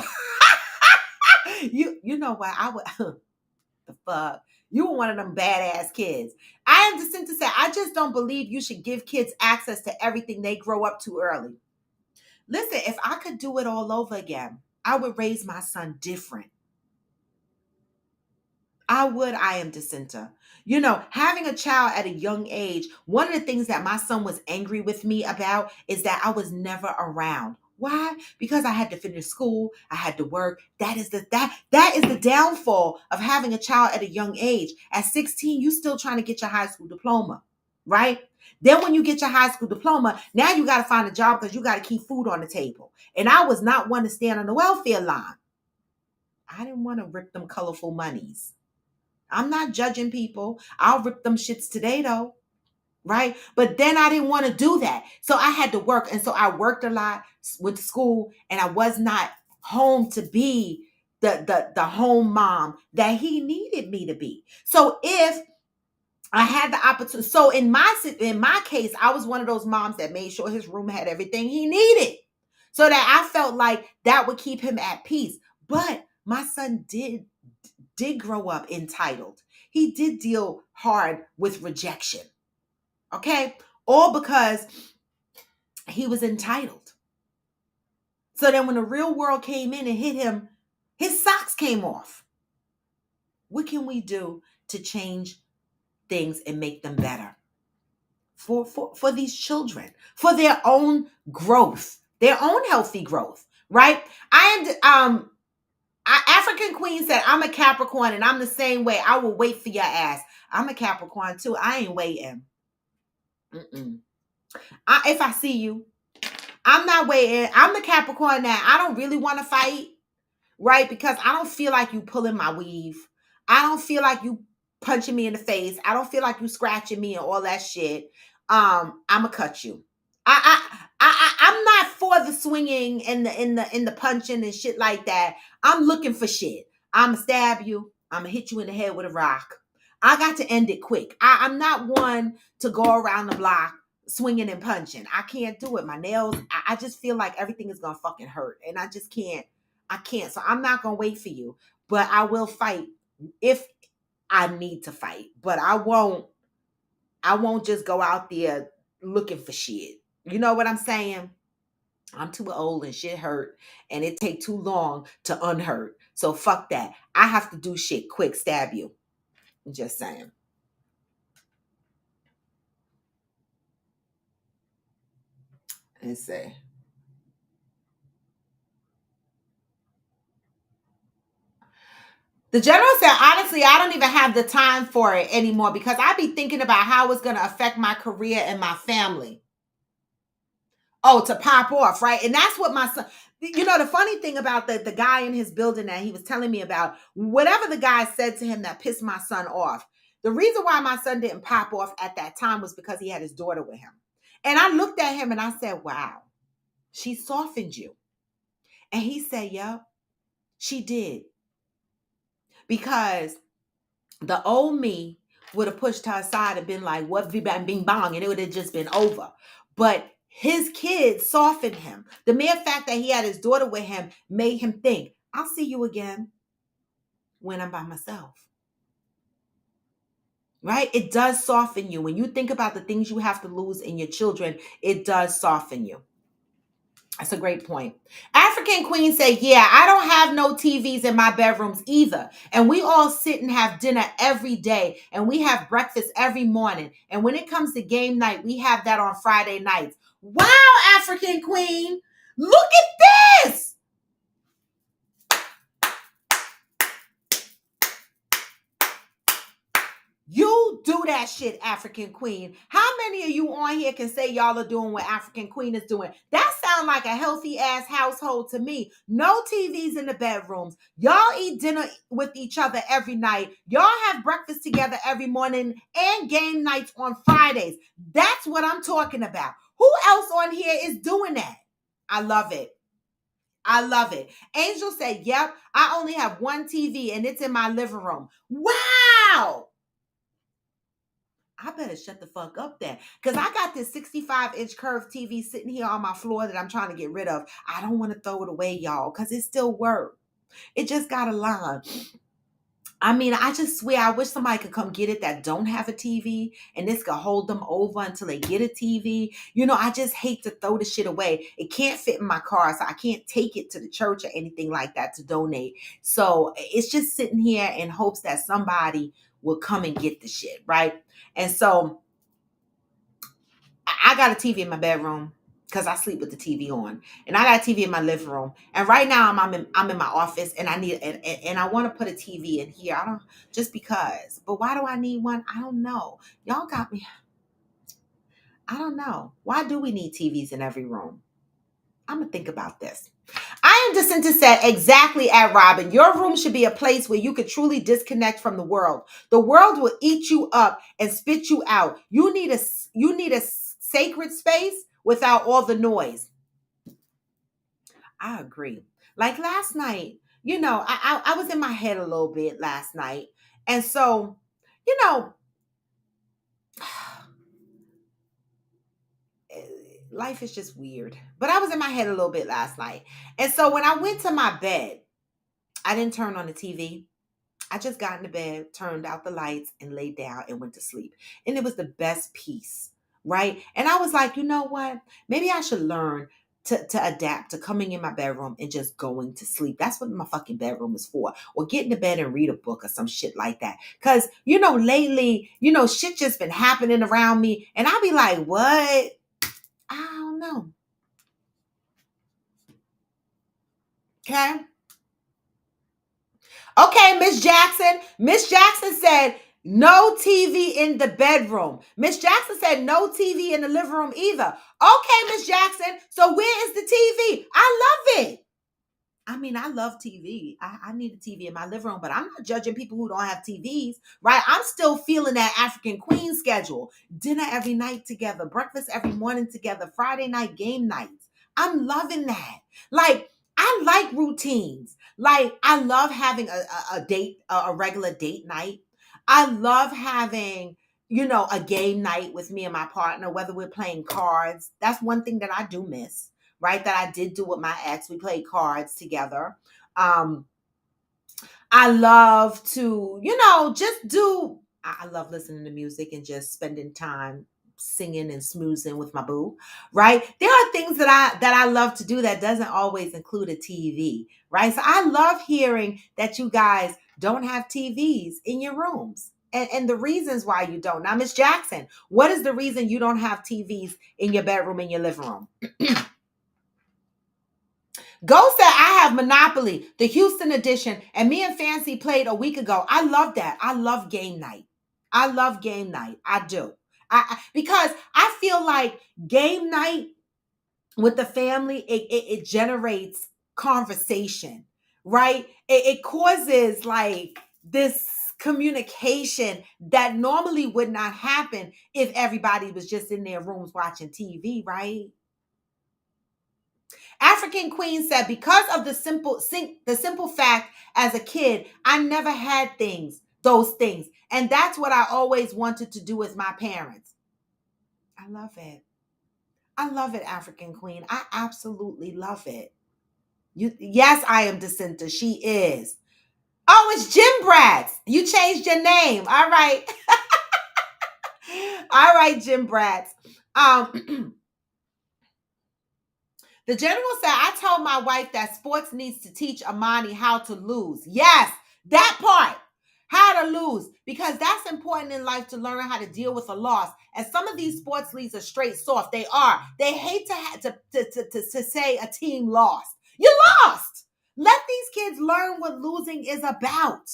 You know what? I would the fuck. You were one of them badass kids. I am just to say, I just don't believe you should give kids access to everything they grow up too early. Listen, if I could do it all over again, I would raise my son different. I am Jacinta. You know, having a child at a young age, one of the things that my son was angry with me about is that I was never around. Why? Because I had to finish school, I had to work. That is the downfall of having a child at a young age. At 16, you still trying to get your high school diploma, right? Then when you get your high school diploma, now you got to find a job because you got to keep food on the table. And I was not one to stand on the welfare line. I didn't want to rip them colorful monies. I'm not judging people. I'll rip them shits today though, right? But then I didn't want to do that. So I had to work. And so I worked a lot with school, and I was not home to be the home mom that he needed me to be. So if I had the opportunity, so in my case, I was one of those moms that made sure his room had everything he needed, so that I felt like that would keep him at peace. But my son did grow up entitled. He did deal hard with rejection. Okay? All because he was entitled. So then when the real world came in and hit him, his socks came off. What can we do to change things and make them better? For these children, for their own growth, their own healthy growth, right? African Queen said, I'm a Capricorn and I'm the same way. I will wait for your ass. I'm a Capricorn too. I ain't waiting. If I see you, I'm not waiting. I'm the Capricorn that I don't really want to fight, right? Because I don't feel like you pulling my weave. I don't feel like you punching me in the face. I don't feel like you scratching me and all that shit. I'ma cut you. I'm not for the swinging and the punching and shit like that. I'm looking for shit. I'ma stab you. I'ma hit you in the head with a rock. I got to end it quick. I'm not one to go around the block swinging and punching. I can't do it. My nails, I just feel like everything is gonna fucking hurt, and I just can't. I can't. So I'm not gonna wait for you, but I will fight if I need to fight. But I won't. I won't just go out there looking for shit. You know what I'm saying? I'm too old and shit hurt, and it take too long to unhurt. So fuck that. I have to do shit quick, stab you. I'm just saying. Let's see. The general said, honestly, I don't even have the time for it anymore because I be thinking about how it's going to affect my career and my family. Oh, to pop off, right? And that's what my son, you know, the funny thing about the guy in his building that he was telling me about, whatever the guy said to him that pissed my son off, the reason why my son didn't pop off at that time was because he had his daughter with him. And I looked at him and I said, wow, she softened you. And he said, yep, she did. Because the old me would have pushed her aside and been like, what bing bong, and it would have just been over. But his kids softened him. The mere fact that he had his daughter with him made him think, I'll see you again when I'm by myself. Right? It does soften you. When you think about the things you have to lose in your children, it does soften you. That's a great point. African Queen said, yeah, I don't have no TVs in my bedrooms either. And we all sit and have dinner every day. And we have breakfast every morning. And when it comes to game night, we have that on Friday nights. Wow, African Queen. Look at this. You do that shit, African Queen. How many of you on here can say y'all are doing what African Queen is doing? That sounds like a healthy ass household to me. No TVs in the bedrooms. Y'all eat dinner with each other every night. Y'all have breakfast together every morning and game nights on Fridays. That's what I'm talking about. Who else on here is doing that? I love it. I love it. Angel said, yep, I only have one TV and it's in my living room. Wow. I better shut the fuck up then. Because I got this 65-inch curved TV sitting here on my floor that I'm trying to get rid of. I don't want to throw it away, y'all, because it still works. It just got a line. I mean, I just swear I wish somebody could come get it that don't have a TV and this could hold them over until they get a TV. You know, I just hate to throw the shit away. It can't fit in my car, so I can't take it to the church or anything like that to donate. So it's just sitting here in hopes that somebody will come and get the shit, right? And so I got a TV in my bedroom because I sleep with the TV on, and I got a TV in my living room. And right now I'm in my office, and I need and I want to put a TV in here. I don't just because, but why do I need one? I don't know. Y'all got me. I don't know. Why do we need TVs in every room? I'm gonna think about this. I am Jacinta said exactly at Robin. Your room should be a place where you could truly disconnect from the world. The world will eat you up and spit you out. You need a sacred space without all the noise. I agree. Like last night, I was in my head a little bit last night, and so you know, life is just weird. But I was in my head a little bit last night, and so when I went to my bed, I didn't turn on the TV. I just got into bed, turned out the lights, and laid down and went to sleep. And it was the best peace, right? And I was like, you know what? Maybe I should learn to adapt to coming in my bedroom and just going to sleep. That's what my fucking bedroom is for. Or get into bed and read a book or some shit like that. Because, lately, shit just been happening around me. And I'll be like, what? I don't know. Okay. Okay, Miss Jackson. Miss Jackson said no TV in the bedroom. Miss Jackson said no TV in the living room either. Okay, Miss Jackson. So where is the TV? I love it. I mean, I love TV. I need a TV in my living room, but I'm not judging people who don't have TVs, right? I'm still feeling that African Queen schedule. Dinner every night together, breakfast every morning together, Friday night game nights. I'm loving that. Like, I like routines. Like, I love having a date, a regular date night. I love having, a game night with me and my partner, whether we're playing cards. That's one thing that I do miss, right? That I did do with my ex. We played cards together. Um, I love to, just do, I love listening to music and just spending time singing and smoozing with my boo, right? There are things that I love to do that doesn't always include a TV, right? So I love hearing that you guys don't have TVs in your rooms. And the reasons why you don't. Now, Miss Jackson, what is the reason you don't have TVs in your bedroom, in your living room? Ghost said, I have Monopoly, the Houston edition, and me and Fancy played a week ago. I love that. I love game night. I love game night. I do. Because I feel like game night with the family, it generates conversation, right? It causes like this communication that normally would not happen if everybody was just in their rooms watching TV, right? African Queen said, because of the simple fact, as a kid, I never had those things. And that's what I always wanted to do with my parents. I love it. I love it, African Queen. I absolutely love it. Yes, I am Jacinta. She is. Oh, it's Jim Bratz. You changed your name. All right. All right, Jim Bratz. Um, The general said, I told my wife that sports needs to teach Amani how to lose. Yes, that part. How to lose. Because that's important in life to learn how to deal with a loss. And some of these sports leagues are straight soft. They are. They hate to say a team lost. You lost. Let these kids learn what losing is about.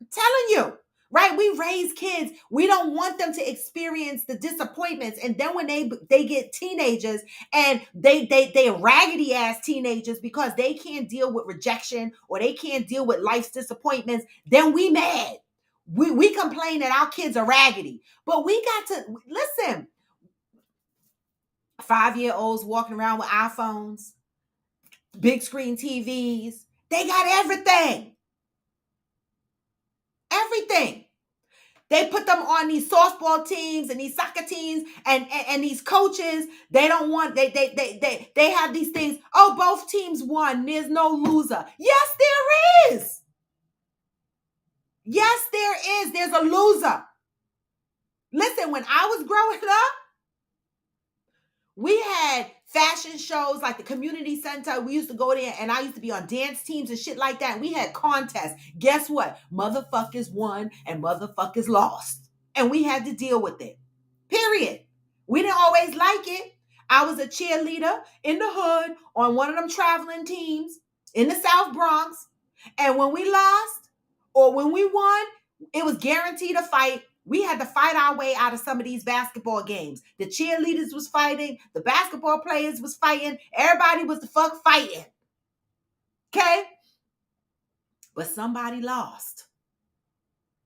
I'm telling you. Right? We raise kids. We don't want them to experience the disappointments. And then when they get teenagers and they raggedy ass teenagers because they can't deal with rejection or they can't deal with life's disappointments, then we mad. We complain that our kids are raggedy. But we got to listen. 5-year-olds walking around with iPhones, big screen TVs. They got everything. Everything. They put them on these softball teams and these soccer teams and these coaches. They don't want they have these things. Oh, both teams won. There's no loser. Yes, there is. Yes, there is. There's a loser. Listen, when I was growing up, we had fashion shows like the community center. We used to go there and I used to be on dance teams and shit like that. And we had contests. Guess what? Motherfuckers won and motherfuckers lost. And we had to deal with it. Period. We didn't always like it. I was a cheerleader in the hood on one of them traveling teams in the South Bronx. And when we lost or when we won, it was guaranteed a fight. We had to fight our way out of some of these basketball games. The cheerleaders was fighting. The basketball players was fighting. Everybody was the fuck fighting. Okay? But somebody lost.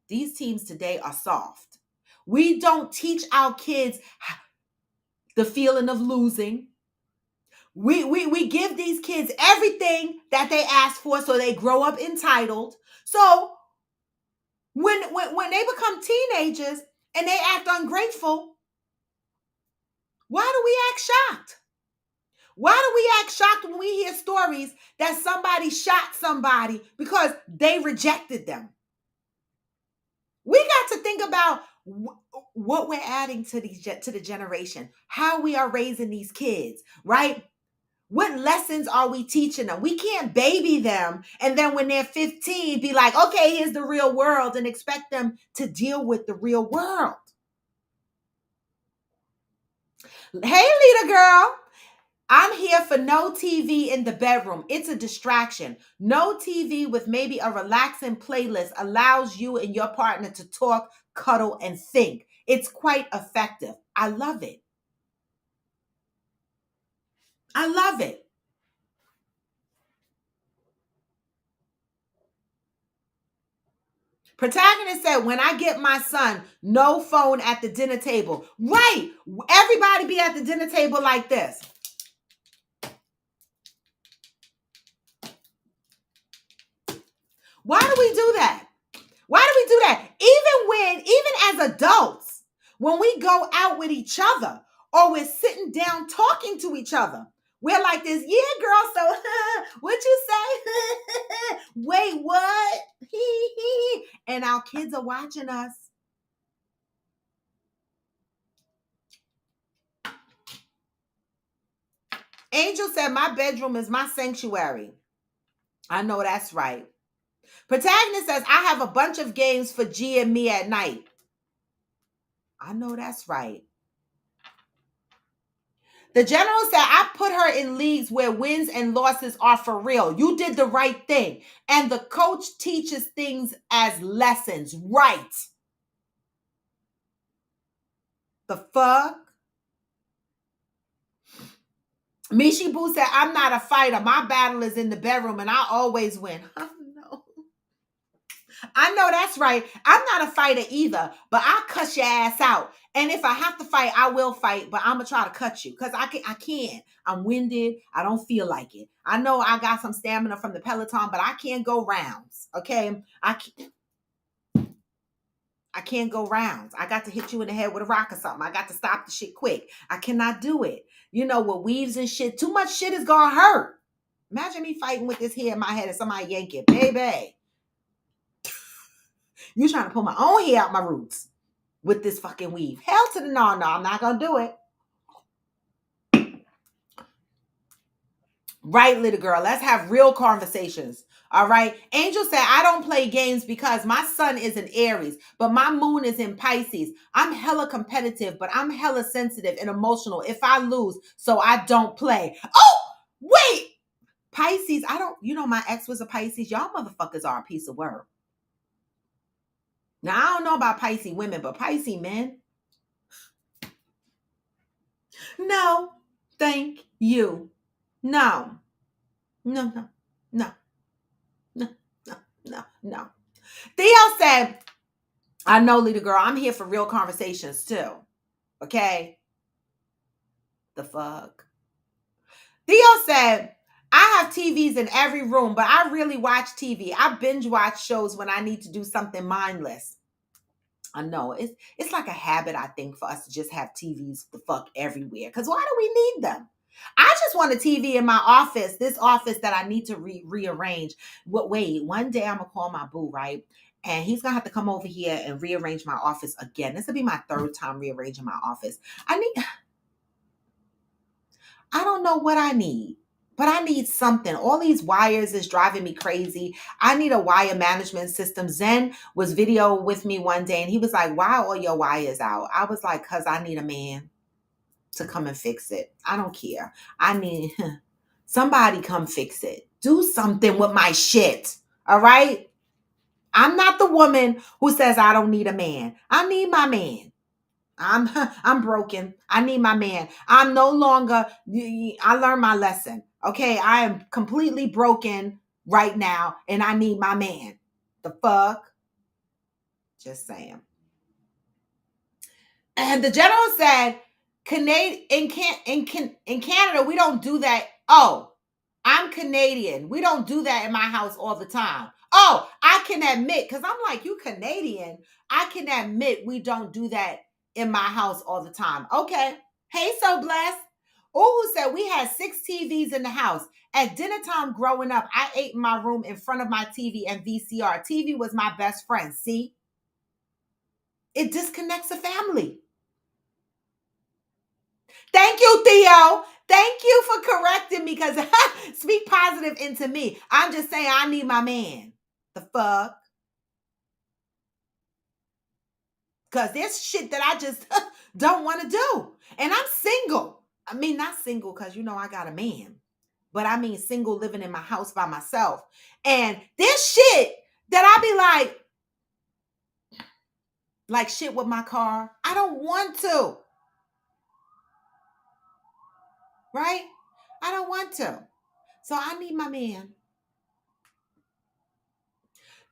These teams today are soft. We don't teach our kids the feeling of losing. We give these kids everything that they ask for so they grow up entitled. So when they become teenagers and they act ungrateful, why do we act shocked? Why do we act shocked when we hear stories that somebody shot somebody because they rejected them? We got to think about what we're adding to the generation, how we are raising these kids, right? What lessons are we teaching them? We can't baby them and then when they're 15 be like, okay, here's the real world and expect them to deal with the real world. Hey, Lita girl. I'm here for no TV in the bedroom. It's a distraction. No TV with maybe a relaxing playlist allows you and your partner to talk, cuddle, and think. It's quite effective. I love it. I love it. Protagonist said, when I get my son, no phone at the dinner table. Right. Everybody be at the dinner table like this. Why do we do that? Why do we do that? Even as adults, when we go out with each other or we're sitting down talking to each other, we're like this, yeah, girl, so what you say? Wait, what? And our kids are watching us. Angel said, my bedroom is my sanctuary. I know that's right. Protagonist says, I have a bunch of games for G and me at night. I know that's right. The general said, I put her in leagues where wins and losses are for real. You did the right thing. And the coach teaches things as lessons. Right. The fuck? Mishi Boo said, I'm not a fighter. My battle is in the bedroom and I always win. Oh, no. I know that's right. I'm not a fighter either, but I'll cut your ass out. And if I have to fight, I will fight, but I'm going to try to cut you because I can't. I'm winded. I don't feel like it. I know I got some stamina from the Peloton, but I can't go rounds. Okay. I can't go rounds. I got to hit you in the head with a rock or something. I got to stop the shit quick. I cannot do it. You know, with weaves and shit, too much shit is going to hurt. Imagine me fighting with this hair in my head and somebody yank it. Baby. You trying to pull my own hair out my roots with this fucking weave. Hell to the no, I'm not going to do it. Right, little girl. Let's have real conversations. All right. Angel said, I don't play games because my sun is in Aries, but my moon is in Pisces. I'm hella competitive, but I'm hella sensitive and emotional if I lose, so I don't play. Oh, wait. Pisces, I don't, my ex was a Pisces. Y'all motherfuckers are a piece of work. Now, I don't know about Pisces women, but Pisces men, no, thank you. No, no, no, no, no, no, no, no. Theo said, I know, little girl, I'm here for real conversations too. Okay? The fuck? Theo said, I have TVs in every room, but I really watch TV. I binge watch shows when I need to do something mindless. I know it's like a habit, I think, for us to just have TVs the fuck everywhere. Because why do we need them? I just want a TV in my office, this office that I need to rearrange. Wait, one day I'm gonna call my boo, right? And he's gonna have to come over here and rearrange my office again. This will be my third time rearranging my office. I don't know what I need, but I need something. All these wires is driving me crazy. I need a wire management system. Zen was video with me one day and he was like, why are all your wires out? I was like, because I need a man to come and fix it. I don't care. I need somebody come fix it. Do something with my shit. All right? I'm not the woman who says I don't need a man. I need my man. I'm broken. I need my man. I'm no longer I learned my lesson. Okay? I am completely broken right now and I need my man. The fuck? Just saying. And the general said, in Canada, we don't do that. Oh, I'm Canadian. We don't do that in my house all the time. Oh, I can admit, because I'm like, you Canadian. I can admit we don't do that in my house all the time. Okay. Hey, so blessed. Uhu said we had 6 TVs in the house. At dinner time growing up, I ate in my room in front of my TV and VCR. TV was my best friend. See? It disconnects a family. Thank you, Theo. Thank you for correcting me because speak positive into me. I'm just saying I need my man. The fuck? Because there's shit that I just don't want to do. And I'm single. I mean, not single because, I got a man. But I mean single living in my house by myself. And there's shit that I be like shit with my car. I don't want to. Right? I don't want to. So I need my man.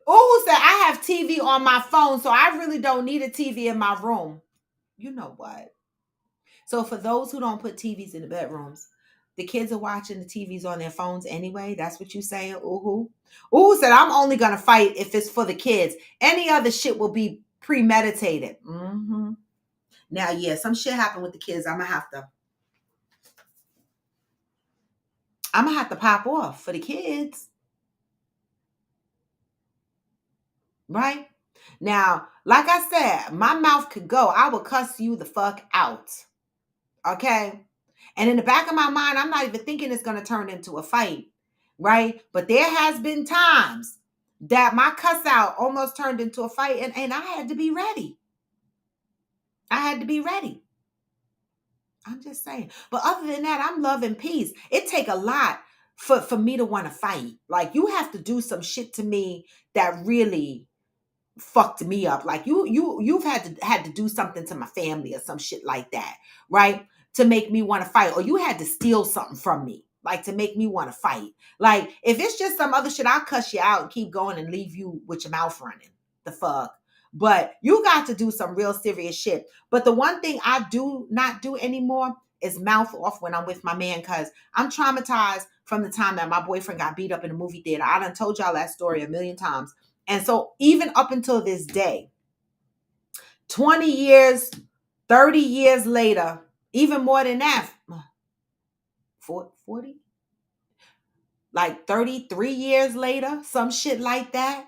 Oh, said I have TV on my phone, so I really don't need a TV in my room. You know what? So for those who don't put TVs in the bedrooms, the kids are watching the TVs on their phones anyway. That's what you saying, Uhu? Uhu said, I'm only going to fight if it's for the kids. Any other shit will be premeditated. Mm-hmm. Now, yeah, some shit happened with the kids. I'm gonna have to pop off for the kids. Right? Now, like I said, my mouth could go. I will cuss you the fuck out. Okay? And in the back of my mind, I'm not even thinking it's going to turn into a fight. Right? But there has been times that my cuss out almost turned into a fight and I had to be ready. I had to be ready. I'm just saying. But other than that, I'm love and peace. It take a lot for me to want to fight. Like you have to do some shit to me that really fucked me up. Like you've had to do something to my family or some shit like that, right? To make me want to fight, or you had to steal something from me, like to make me want to fight. Like if it's just some other shit, I'll cuss you out and keep going and leave you with your mouth running. The fuck. But you got to do some real serious shit. But the one thing I do not do anymore is mouth off when I'm with my man because I'm traumatized from the time that my boyfriend got beat up in a movie theater. I done told y'all that story a million times. And so even up until this day, 20 years, 30 years later, even more than that, 40, like 33 years later, some shit like that,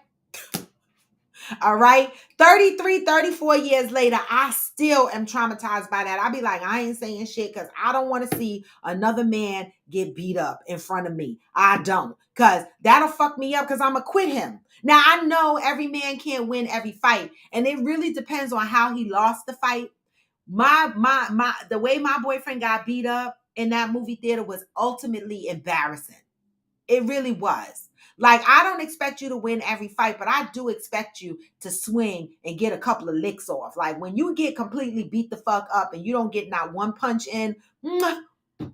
All right. 33, 34 years later, I still am traumatized by that. I be like, I ain't saying shit because I don't want to see another man get beat up in front of me. I don't. Because that'll fuck me up because I'm going to quit him. Now, I know every man can't win every fight. And it really depends on how he lost the fight. The way my boyfriend got beat up in that movie theater was ultimately embarrassing. It really was. Like, I don't expect you to win every fight, but I do expect you to swing and get a couple of licks off. Like, when you get completely beat the fuck up and you don't get not one punch in, I'm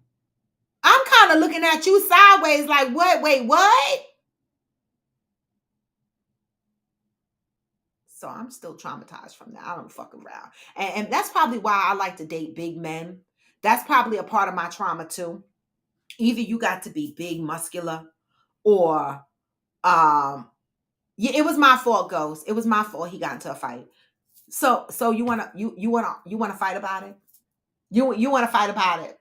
kind of looking at you sideways like, what? Wait, what? So I'm still traumatized from that. I don't fuck around. And that's probably why I like to date big men. That's probably a part of my trauma too. Either you got to be big, muscular, or um yeah, it was my fault, Ghost. It was my fault he got into a fight. So you wanna fight about it? You wanna fight about it?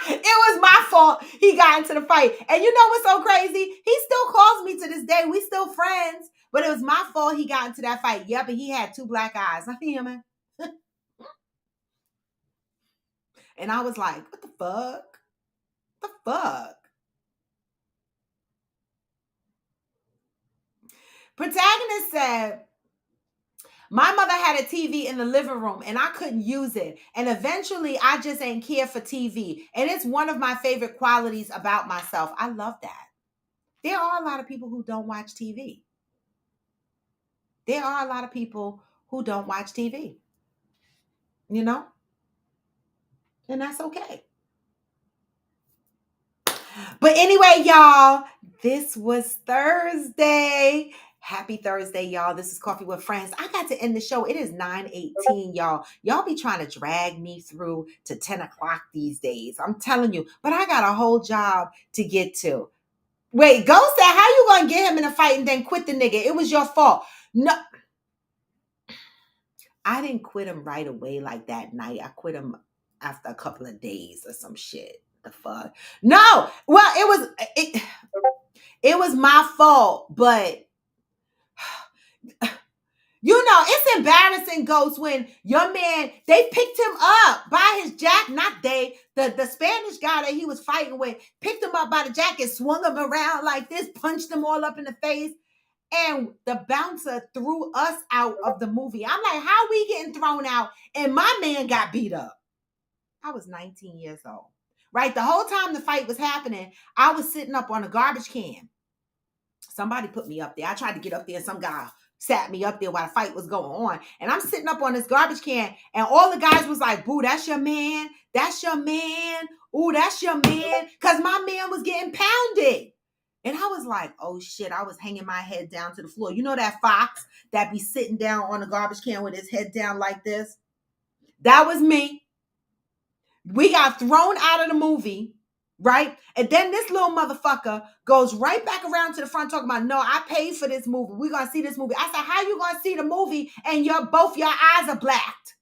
It was my fault he got into the fight. And you know what's so crazy? He still calls me to this day. We still friends. But it was my fault he got into that fight. Yep, and he had two black eyes. I hear man. And I was like, what the fuck? What the fuck? Protagonist said, my mother had a TV in the living room and I couldn't use it. And eventually I just ain't care for TV. And it's one of my favorite qualities about myself. I love that. There are a lot of people who don't watch TV. There are a lot of people who don't watch TV, you know, and that's okay. But anyway, y'all, this was Thursday. Happy Thursday, y'all. This is Coffee with Friends. I got to end the show. It is 9:18, y'all. Y'all be trying to drag me through to 10 o'clock these days. I'm telling you, but I got a whole job to get to. Wait, Ghost said, how you gonna get him in a fight and then quit the nigga? It was your fault. No, I didn't quit him right away like that night. I quit him after a couple of days or some shit. The fuck? No. Well, it was my fault, but you know, it's embarrassing, Ghost, when your man, they picked him up by his jacket, not they, the Spanish guy that he was fighting with, picked him up by the jacket, swung him around like this, punched him all up in the face, and the bouncer threw us out of the movie. I'm like, how we getting thrown out? And my man got beat up. I was 19 years old, right? The whole time the fight was happening, I was sitting up on a garbage can. Somebody put me up there. I tried to get up there and some guy sat me up there while the fight was going on. And I'm sitting up on this garbage can and all the guys was like, boo, that's your man. That's your man. Ooh, that's your man. Because my man was getting pounded. And I was like, oh shit, I was hanging my head down to the floor. You know that fox that be sitting down on a garbage can with his head down like this? That was me. We got thrown out of the movie, right? And then this little motherfucker goes right back around to the front talking about, no, I paid for this movie. We're going to see this movie. I said, how you going to see the movie and both your eyes are blacked?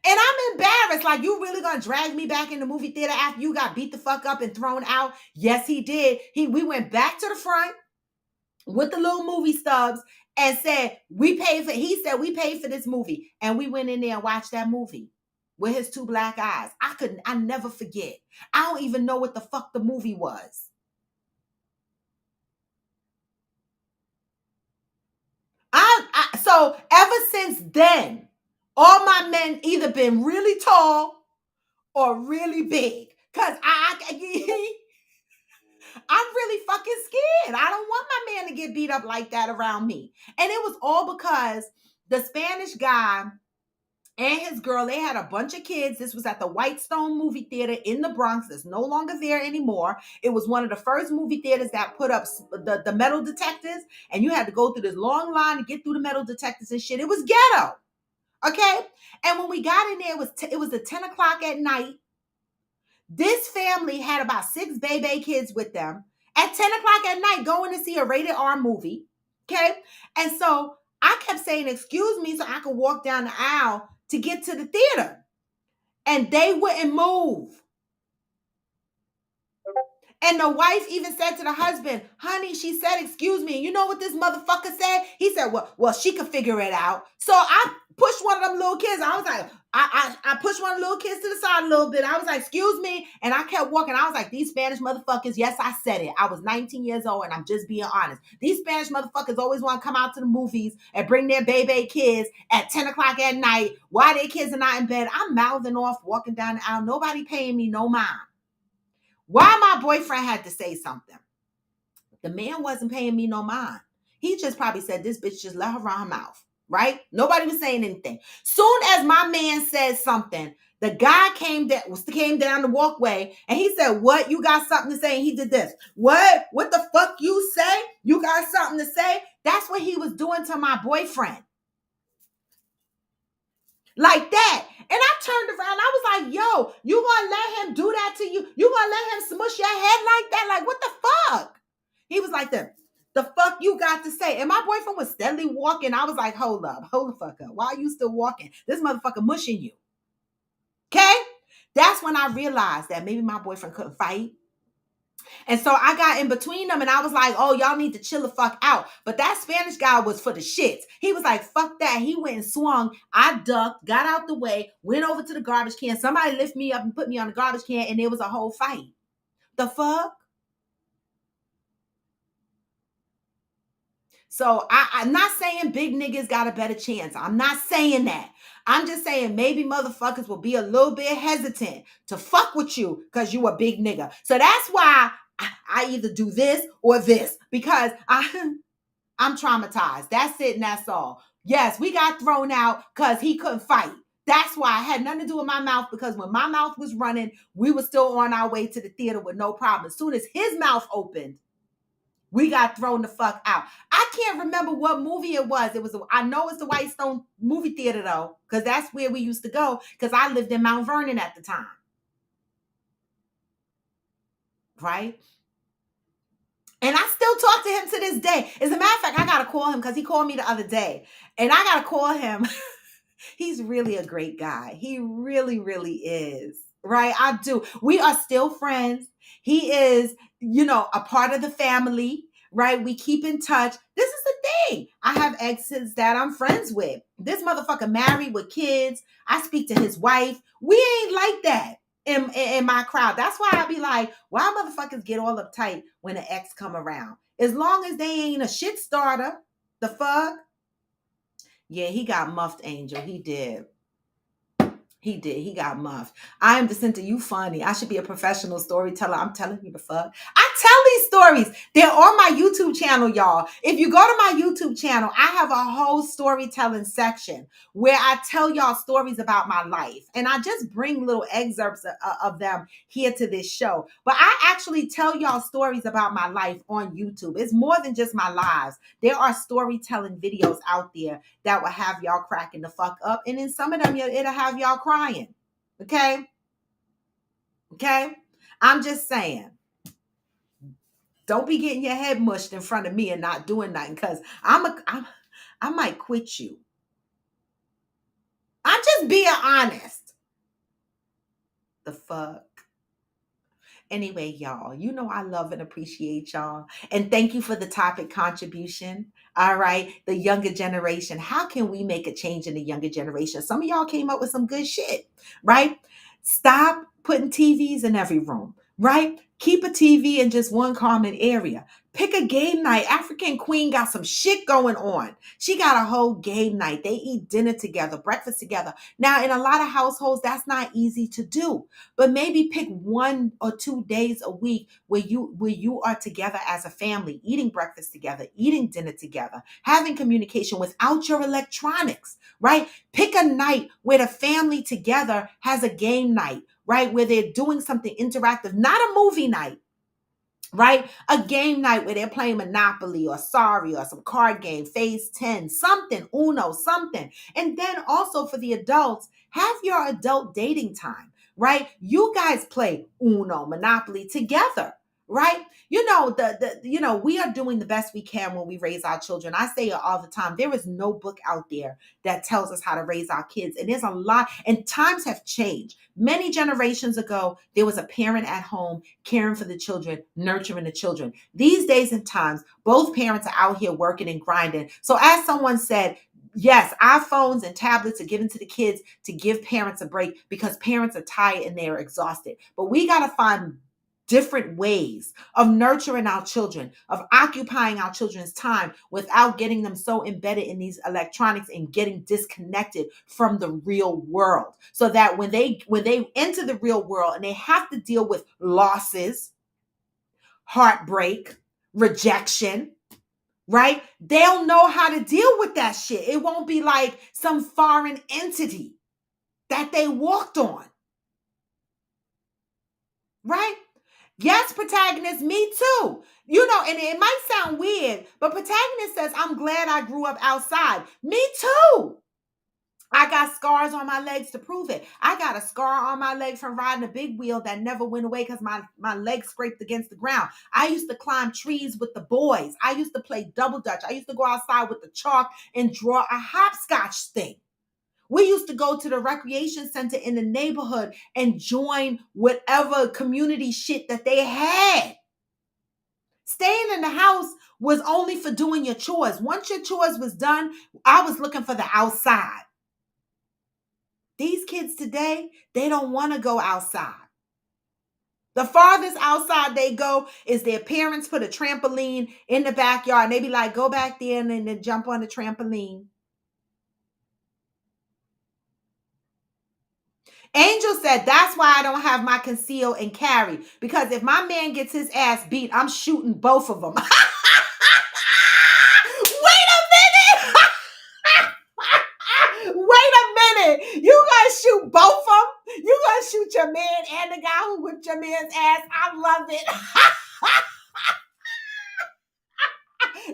And I'm embarrassed. Like, you really going to drag me back in the movie theater after you got beat the fuck up and thrown out? Yes, he did. We went back to the front with the little movie stubs and said, he said, we paid for this movie. And we went in there and watched that movie with his two black eyes. I never forget. I don't even know what the fuck the movie was. So ever since then, all my men either been really tall or really big. Cause I'm really fucking scared. I don't want my man to get beat up like that around me. And it was all because the Spanish guy and his girl, they had a bunch of kids. This was at the Whitestone movie theater in the Bronx. It's no longer there anymore. It was one of the first movie theaters that put up the metal detectors, and you had to go through this long line to get through the metal detectors and shit. It was ghetto. Okay. And when we got in there, it was at 10 o'clock at night. This family had about 6 baby kids with them at 10 o'clock at night going to see a rated R movie. Okay. And so I kept saying, excuse me, so I could walk down the aisle to get to the theater. And they wouldn't move. And the wife even said to the husband, honey, she said, excuse me. You know what this motherfucker said? He said, well, she could figure it out. So I pushed one of them little kids. I was like, I pushed one of the little kids to the side a little bit. I was like, excuse me. And I kept walking. I was like, these Spanish motherfuckers, yes, I said it. I was 19 years old and I'm just being honest. These Spanish motherfuckers always want to come out to the movies and bring their baby kids at 10 o'clock at night while their kids are not in bed. I'm mouthing off, walking down the aisle. Nobody paying me no mind. Why my boyfriend had to say something? The man wasn't paying me no mind. He just probably said, this bitch just let her run her mouth, right? Nobody was saying anything. Soon as my man said something, the guy came down the walkway and he said, what? You got something to say? And he did this. What? What the fuck you say? You got something to say? That's what he was doing to my boyfriend. Like that. And I turned around. I was like, yo, you gonna let him do that to you? You gonna let him smush your head like that? Like, what the fuck? He was like, the fuck you got to say? And my boyfriend was steadily walking. I was like, hold the fuck up. Why are you still walking? This motherfucker mushing you. Okay? That's when I realized that maybe my boyfriend couldn't fight. And so I got in between them and I was like, oh, y'all need to chill the fuck out. But that Spanish guy was for the shits. He was like, fuck that. He went and swung. I ducked, got out the way, went over to the garbage can. Somebody lifted me up and put me on the garbage can and there was a whole fight. The fuck? So I'm not saying big niggas got a better chance. I'm not saying that. I'm just saying maybe motherfuckers will be a little bit hesitant to fuck with you because you a big nigga. So that's why I either do this or this because I'm traumatized. That's it and that's all. Yes, we got thrown out because he couldn't fight. That's why I had nothing to do with my mouth because when my mouth was running, we were still on our way to the theater with no problem. As soon as his mouth opened, we got thrown the fuck out. I can't remember what movie it was. I know it's the Whitestone movie theater though, because that's where we used to go because I lived in Mount Vernon at the time. Right? And I still talk to him to this day. As a matter of fact, I got to call him because he called me the other day. And I got to call him. He's really a great guy. He really, really is. Right? I do. We are still friends. He is, a part of the family. Right? We keep in touch. This is the thing. I have exes that I'm friends with. This motherfucker married with kids. I speak to his wife. We ain't like that in my crowd. That's why I be like, why motherfuckers get all uptight when an ex come around? As long as they ain't a shit starter. The fuck? Yeah, he got muffed, Angel. He did. He did. He got muffed. I am Jacinta. You funny. I should be a professional storyteller. I'm telling you the fuck. I tell these stories. They're on my YouTube channel, y'all. If you go to my YouTube channel, I have a whole storytelling section where I tell y'all stories about my life. And I just bring little excerpts of them here to this show. But I actually tell y'all stories about my life on YouTube. It's more than just my lives. There are storytelling videos out there that will have y'all cracking the fuck up. And in some of them, it'll have y'all crying. Okay? Okay? I'm just saying. Don't be getting your head mushed in front of me and not doing nothing because I might quit you. I'm just being honest. The fuck? Anyway, y'all, I love and appreciate y'all. And thank you for the topic contribution. All right. The younger generation. How can we make a change in the younger generation? Some of y'all came up with some good shit, right? Stop putting TVs in every room, right? Keep a TV in just one common area. Pick a game night. African Queen got some shit going on. She got a whole game night. They eat dinner together, breakfast together. Now, in a lot of households, that's not easy to do. But maybe pick 1 or 2 days a week where you are together as a family, eating breakfast together, eating dinner together, having communication without your electronics, right? Pick a night where the family together has a game night, right? Where they're doing something interactive, not a movie night, right? A game night where they're playing Monopoly or Sorry or some card game, Phase 10, something, Uno, something. And then also for the adults, have your adult dating time, right? You guys play Uno, Monopoly together, right? We are doing the best we can when we raise our children. I say it all the time. There is no book out there that tells us how to raise our kids. And there's a lot, and times have changed. Many generations ago, there was a parent at home caring for the children, nurturing the children. These days and times, both parents are out here working and grinding. So as someone said, yes, iPhones and tablets are given to the kids to give parents a break because parents are tired and they're exhausted. But we got to find different ways of nurturing our children, of occupying our children's time without getting them so embedded in these electronics and getting disconnected from the real world. So that when they enter the real world and they have to deal with losses, heartbreak, rejection, right? They'll know how to deal with that shit. It won't be like some foreign entity that they walked on, right? Yes, protagonist, me too. And it might sound weird, but protagonist says, I'm glad I grew up outside. Me too. I got scars on my legs to prove it. I got a scar on my leg from riding a big wheel that never went away because my leg scraped against the ground. I used to climb trees with the boys. I used to play double dutch. I used to go outside with the chalk and draw a hopscotch thing. We used to go to the recreation center in the neighborhood and join whatever community shit that they had. Staying in the house was only for doing your chores. Once your chores was done, I was looking for the outside. These kids today, they don't want to go outside. The farthest outside they go is their parents put a trampoline in the backyard and they be like, go back there and then jump on the trampoline. Angel said, that's why I don't have my conceal and carry. Because if my man gets his ass beat, I'm shooting both of them. Wait a minute. Wait a minute. You gonna shoot both of them? You gonna shoot your man and the guy who whipped your man's ass? I love it.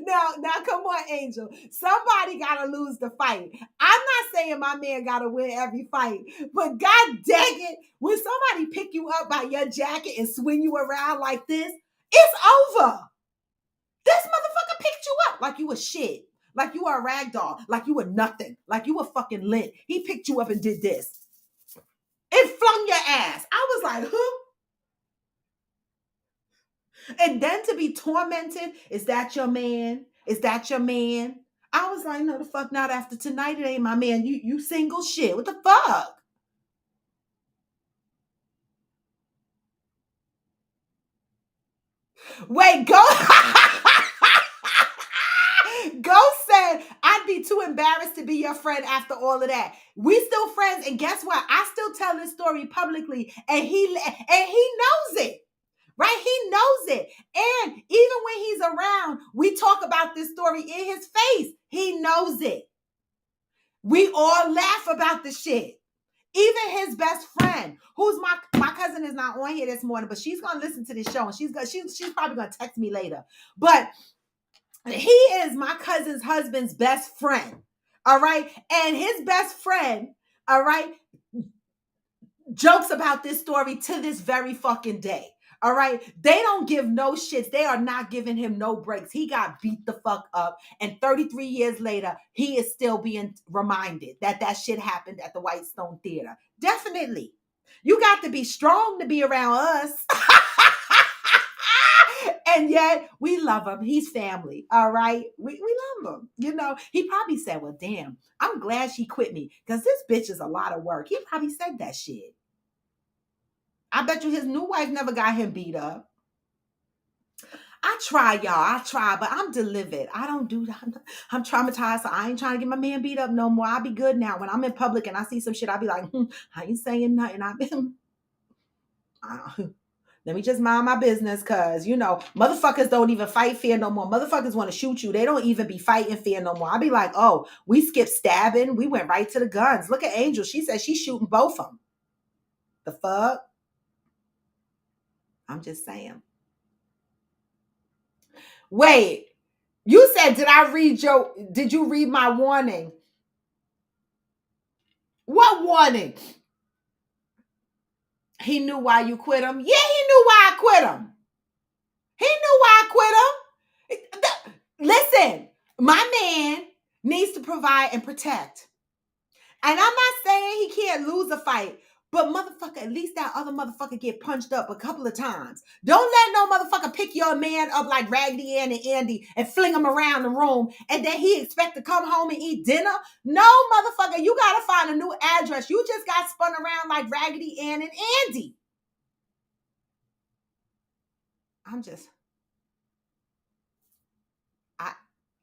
Now, come on, Angel. Somebody gotta lose the fight. I'm not saying my man gotta win every fight, but god dang it, when somebody pick you up by your jacket and swing you around like this, it's over. This motherfucker picked you up like you were shit, like you were a rag doll, like you were nothing, like you were fucking lint. He picked you up and did this. It flung your ass. I was like, huh? And then to be tormented, is that your man? Is that your man? I was like, no, the fuck not. After tonight, it ain't my man. You single shit. What the fuck? Wait, go. Ghost said, I'd be too embarrassed to be your friend after all of that. We still friends, and guess what? I still tell this story publicly, and he knows it. Right? He knows it. And even when he's around, we talk about this story in his face. He knows it. We all laugh about the shit. Even his best friend, who's my cousin is not on here this morning, but she's gonna listen to this show and she's probably gonna text me later. But he is my cousin's husband's best friend. All right. And his best friend, all right, jokes about this story to this very fucking day. All right. They don't give no shits. They are not giving him no breaks. He got beat the fuck up. And 33 years later, he is still being reminded that that shit happened at the Whitestone Theater. Definitely. You got to be strong to be around us. And yet we love him. He's family. All right. We love him. He probably said, well, damn, I'm glad she quit me because this bitch is a lot of work. He probably said that shit. I bet you his new wife never got him beat up. I try, y'all. I try, but I'm delivered. I don't do that. I'm traumatized, so I ain't trying to get my man beat up no more. I'll be good now. When I'm in public and I see some shit, I'll be like, I ain't saying nothing. Let me just mind my business because, motherfuckers don't even fight fear no more. Motherfuckers want to shoot you. They don't even be fighting fear no more. I'll be like, oh, we skipped stabbing. We went right to the guns. Look at Angel. She said she's shooting both of them. The fuck? I'm just saying. Wait, you said, did you read my warning? What warning? He knew why you quit him? Yeah, he knew why I quit him. He knew why I quit him. Listen, my man needs to provide and protect. And I'm not saying he can't lose a fight, but motherfucker, at least that other motherfucker get punched up a couple of times. Don't let no motherfucker pick your man up like Raggedy Ann and Andy and fling him around the room and then he expect to come home and eat dinner. No, motherfucker, you gotta find a new address. You just got spun around like Raggedy Ann and Andy.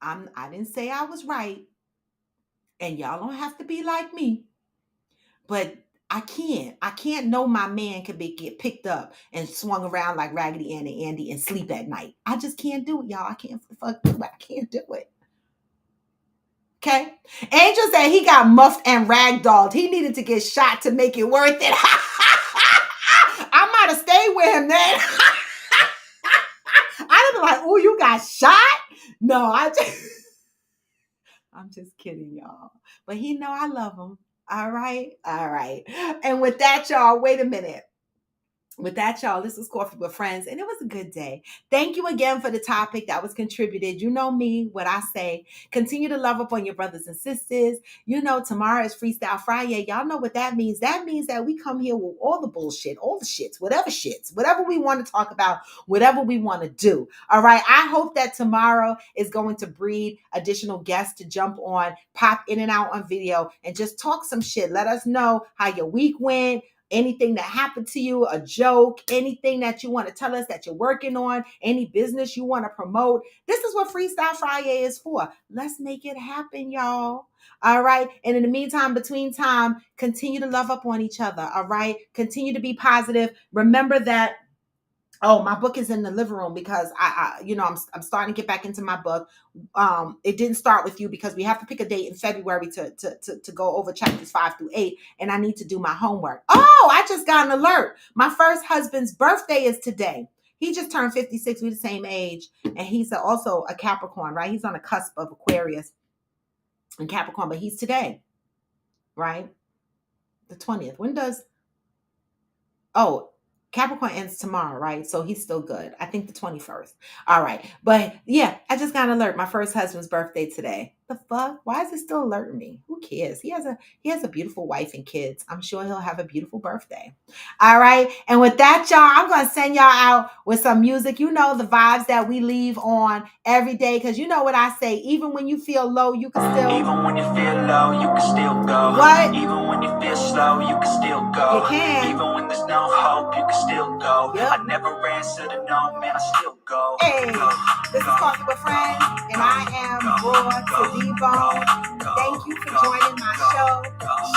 I didn't say I was right. And y'all don't have to be like me. But I can't know my man could get picked up and swung around like Raggedy Ann and Andy and sleep at night. I just can't do it, y'all. I can't fuck do it. I can't do it. Okay? Angel said he got muffed and ragdolled. He needed to get shot to make it worth it. I might have stayed with him then. I'd have been like, oh, you got shot? No, I'm just kidding, y'all. But he know I love him. All right. All right. And with that, y'all, wait a minute. With that, y'all, this was Coffee with Friends, and it was a good day. Thank you again for the topic that was contributed. You know me, what I say. Continue to love up on your brothers and sisters. You know, tomorrow is Freestyle Friday. Y'all know what that means. That means that we come here with all the bullshit, all the shits, whatever we want to talk about, whatever we want to do. All right. I hope that tomorrow is going to breed additional guests to jump on, pop in and out on video, and just talk some shit. Let us know how your week went. Anything that happened to you, a joke, anything that you want to tell us that you're working on, any business you want to promote. This is what Freestyle Friday is for. Let's make it happen, y'all. All right. And in the meantime, between time, continue to love up on each other. All right. Continue to be positive. Remember that. Oh, my book is in the living room because I'm starting to get back into my book. It didn't start with you because we have to pick a date in February to go over chapters 5 through 8, and I need to do my homework. Oh, I just got an alert. My first husband's birthday is today. He just turned 56. We're the same age, and he's also a Capricorn, right? He's on the cusp of Aquarius and Capricorn, but he's today, right? The 20th. When does? Oh, Capricorn ends tomorrow, right? So he's still good. I think the 21st. All right. But yeah, I just got an alert. My first husband's birthday today. The fuck? Why is it still alerting me? Who cares? He has a beautiful wife and kids. I'm sure he'll have a beautiful birthday. All right. And with that, y'all, I'm gonna send y'all out with some music. You know the vibes that we leave on every day. Cause you know what I say, even when you feel low, you can still. Even when you feel low, you can still go. What? Even when you feel slow, you can still go. You can. Even when there's no hope, you can still go. Yep. I never answer to no, man, I still go. Hey, this is Coffee with Friends, and I am Raw to the Bone. Thank you for joining my show.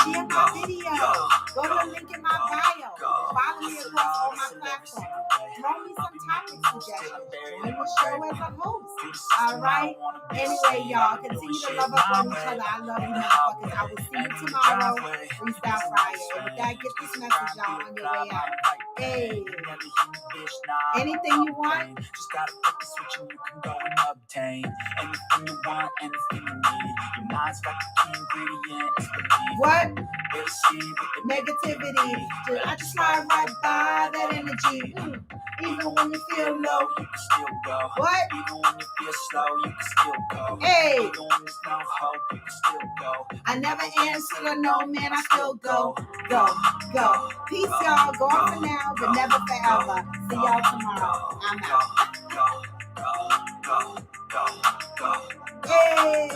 Share my video. Go to the link in my bio. Follow me across all my platforms. Throw me some topic suggestions. Join the show as a host. All right? Anyway, y'all, continue to love up on each other. I love you, motherfuckers. I will see you tomorrow, Freestyle Friday. With that, get this message, y'all, on your way out. Hey, anything you want? Just gotta flip the switch and you can go and obtain anything you want, anything you need. Your mind's got the key ingredient, it's belief. What? It'll see with the Negativity. I just slide right by that energy. Even when you feel low, you can still go. What? Even when you feel slow, you can still go. Hey, Even when there's no hope, you can still go. I never answer to no, man, I still go. Peace, y'all. Go on for now, but never forever. See y'all tomorrow. I'm out. Go. Hey.